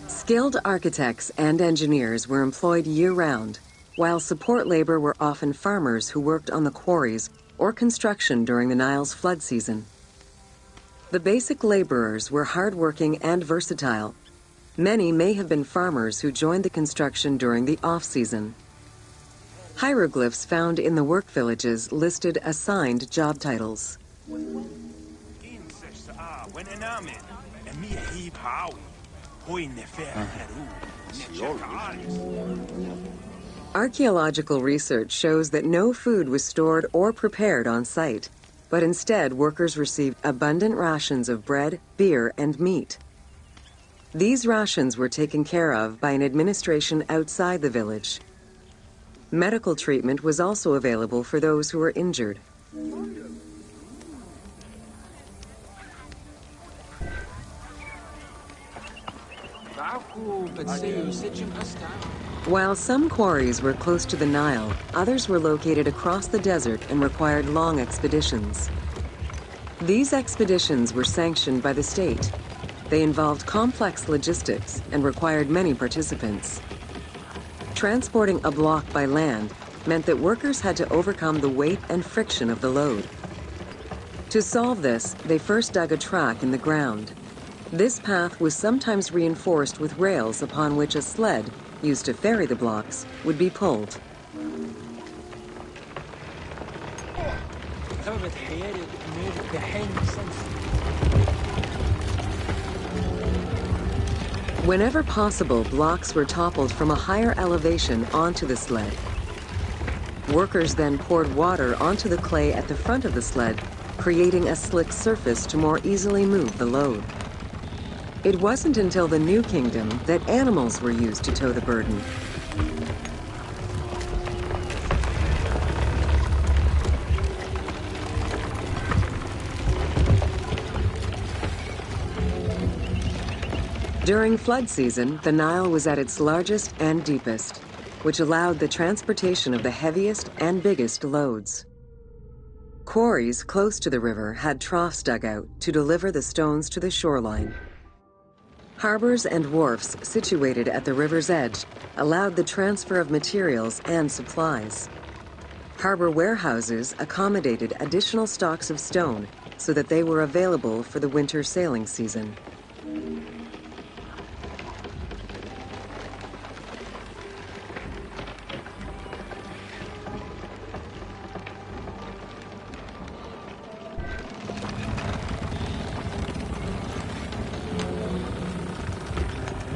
Skilled architects and engineers were employed year-round, while support labor were often farmers who worked on the quarries or construction during the Nile's flood season. The basic laborers were hardworking and versatile. Many may have been farmers who joined the construction during the off-season. Hieroglyphs found in the work villages listed assigned job titles. Archaeological research shows that no food was stored or prepared on site, but instead workers received abundant rations of bread, beer, and meat. These rations were taken care of by an administration outside the village. Medical treatment was also available for those who were injured. While some quarries were close to the Nile, others were located across the desert and required long expeditions. These expeditions were sanctioned by the state. They involved complex logistics and required many participants. Transporting a block by land meant that workers had to overcome the weight and friction of the load. To solve this, they first dug a track in the ground. This path was sometimes reinforced with rails upon which a sled, used to ferry the blocks, would be pulled. Whenever possible, blocks were toppled from a higher elevation onto the sled. Workers then poured water onto the clay at the front of the sled, creating a slick surface to more easily move the load. It wasn't until the New Kingdom that animals were used to tow the burden. During flood season, the Nile was at its largest and deepest, which allowed the transportation of the heaviest and biggest loads. Quarries close to the river had troughs dug out to deliver the stones to the shoreline. Harbors and wharfs situated at the river's edge allowed the transfer of materials and supplies. Harbor warehouses accommodated additional stocks of stone so that they were available for the winter sailing season.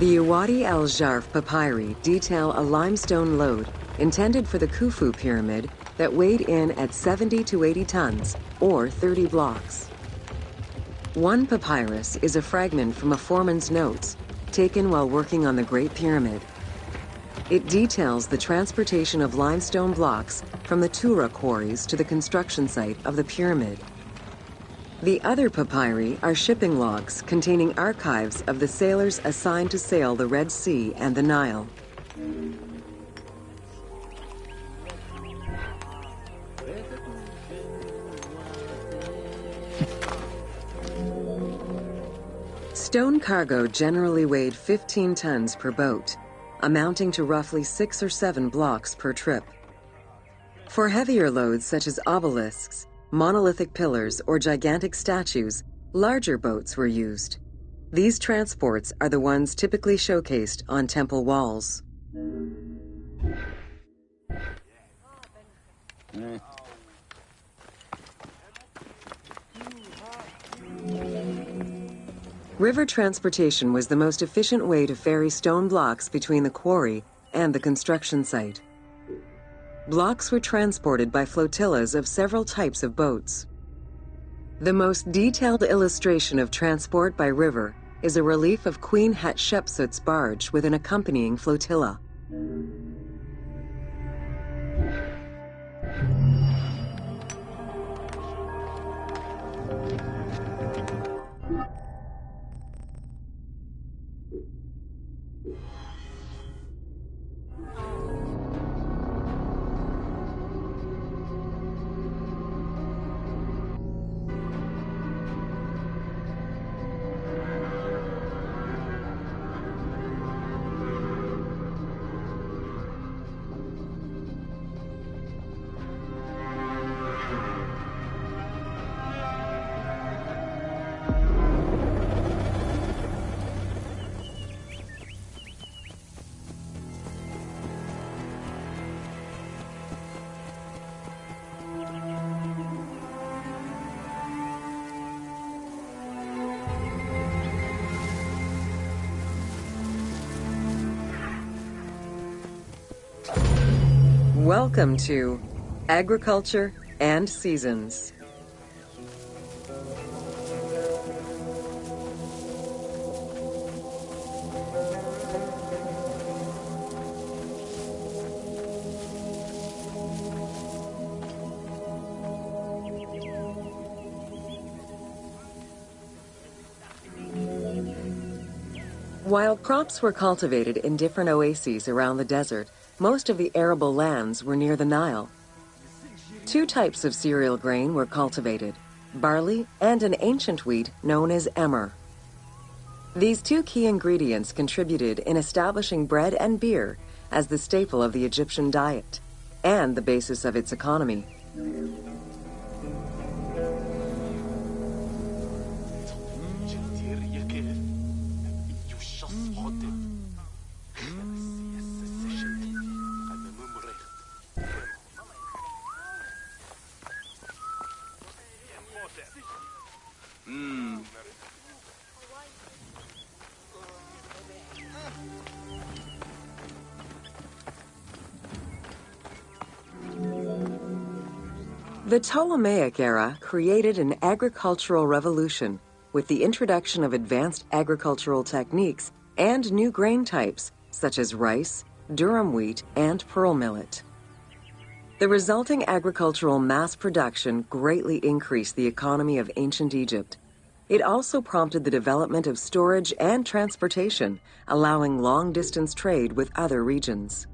The Uwadi al-Jarf papyri detail a limestone load intended for the Khufu pyramid that weighed in at 70 to 80 tons, or 30 blocks. One papyrus is a fragment from a foreman's notes taken while working on the Great Pyramid. It details the transportation of limestone blocks from the Tura quarries to the construction site of the pyramid. The other papyri are shipping logs containing archives of the sailors assigned to sail the Red Sea and the Nile. Stone cargo generally weighed 15 tons per boat, amounting to roughly 6 or 7 blocks per trip. For heavier loads such as obelisks, monolithic pillars, or gigantic statues, larger boats were used. These transports are the ones typically showcased on temple walls. River transportation was the most efficient way to ferry stone blocks between the quarry and the construction site. Blocks were transported by flotillas of several types of boats. The most detailed illustration of transport by river is a relief of Queen Hatshepsut's barge with an accompanying flotilla. Welcome to Agriculture and Seasons. While crops were cultivated in different oases around the desert, most of the arable lands were near the Nile. Two types of cereal grain were cultivated, barley and an ancient wheat known as emmer. These two key ingredients contributed in establishing bread and beer as the staple of the Egyptian diet and the basis of its economy. The Ptolemaic era created an agricultural revolution with the introduction of advanced agricultural techniques and new grain types such as rice, durum wheat, and pearl millet. The resulting agricultural mass production greatly increased the economy of ancient Egypt. It also prompted the development of storage and transportation, allowing long-distance trade with other regions.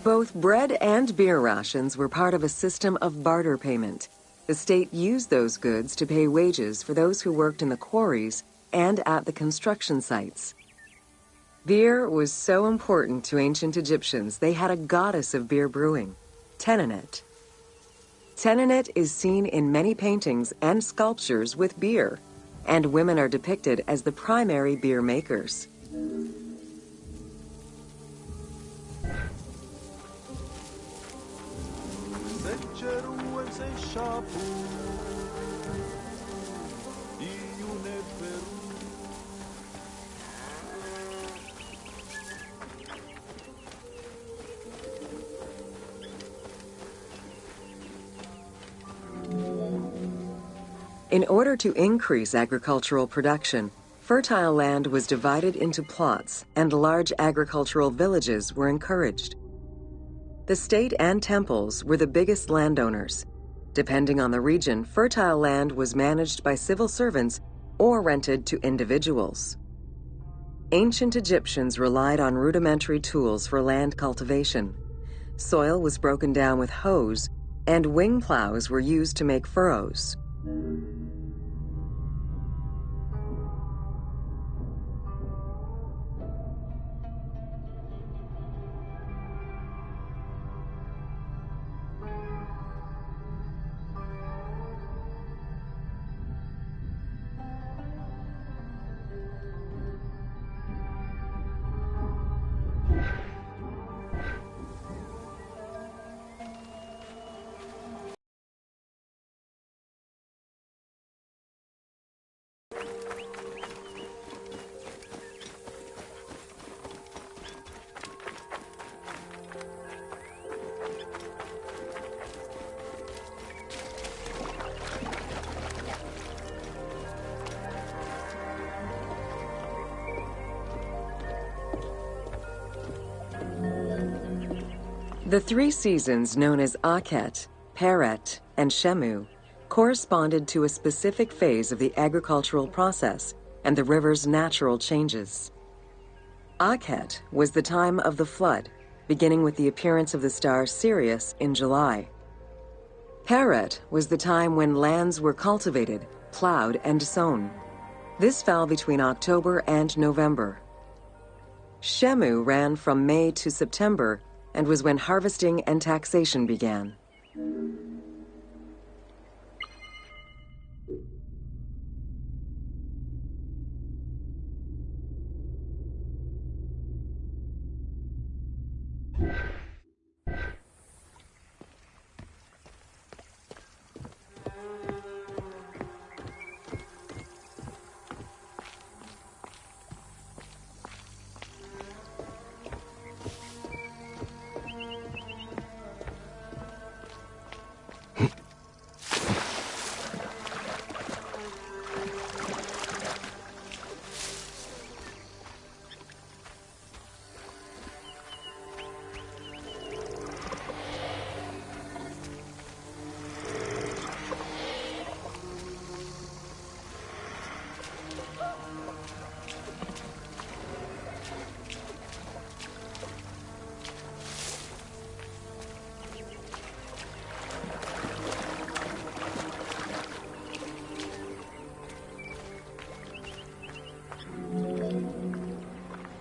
Both bread and beer rations were part of a system of barter payment. The state used those goods to pay wages for those who worked in the quarries and at the construction sites. Beer was so important to ancient Egyptians, they had a goddess of beer brewing, Tenenet. Tenenet is seen in many paintings and sculptures with beer, and women are depicted as the primary beer makers. In order to increase agricultural production, fertile land was divided into plots and large agricultural villages were encouraged. The state and temples were the biggest landowners. Depending on the region, fertile land was managed by civil servants or rented to individuals. Ancient Egyptians relied on rudimentary tools for land cultivation. Soil was broken down with hoes, and wing plows were used to make furrows. The three seasons known as Akhet, Peret, and Shemu corresponded to a specific phase of the agricultural process and the river's natural changes. Akhet was the time of the flood, beginning with the appearance of the star Sirius in July. Peret was the time when lands were cultivated, plowed, and sown. This fell between October and November. Shemu ran from May to September and was when harvesting and taxation began.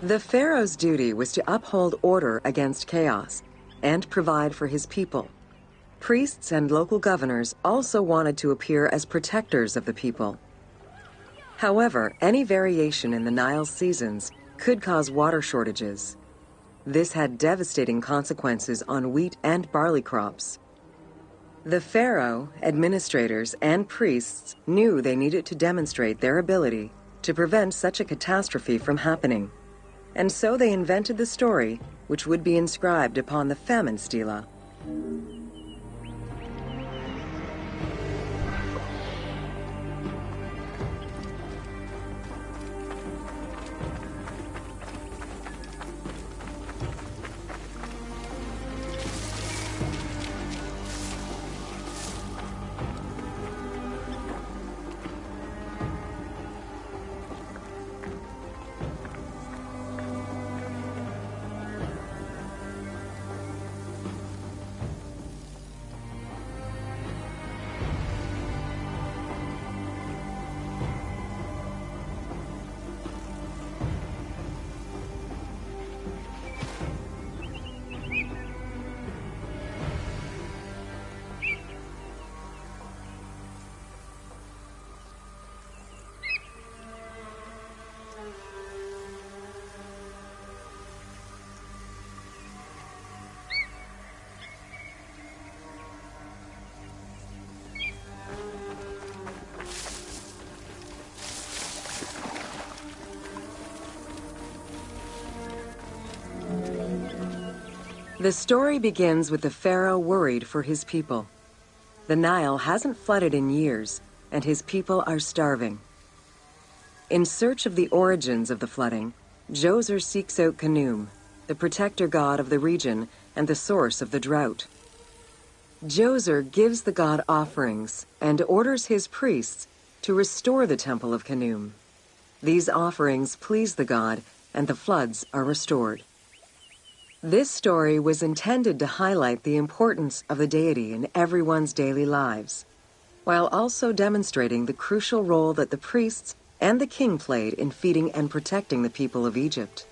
The pharaoh's duty was to uphold order against chaos and provide for his people. Priests and local governors also wanted to appear as protectors of the people. However, any variation in the Nile's seasons could cause water shortages. This had devastating consequences on wheat and barley crops. The pharaoh, administrators, and priests knew they needed to demonstrate their ability to prevent such a catastrophe from happening, and so they invented the story which would be inscribed upon the famine stela. The story begins with the pharaoh worried for his people. The Nile hasn't flooded in years, and his people are starving. In search of the origins of the flooding, Djoser seeks out Khnum, the protector god of the region and the source of the drought. Djoser gives the god offerings and orders his priests to restore the temple of Khnum. These offerings please the god, and the floods are restored. This story was intended to highlight the importance of the deity in everyone's daily lives, while also demonstrating the crucial role that the priests and the king played in feeding and protecting the people of Egypt.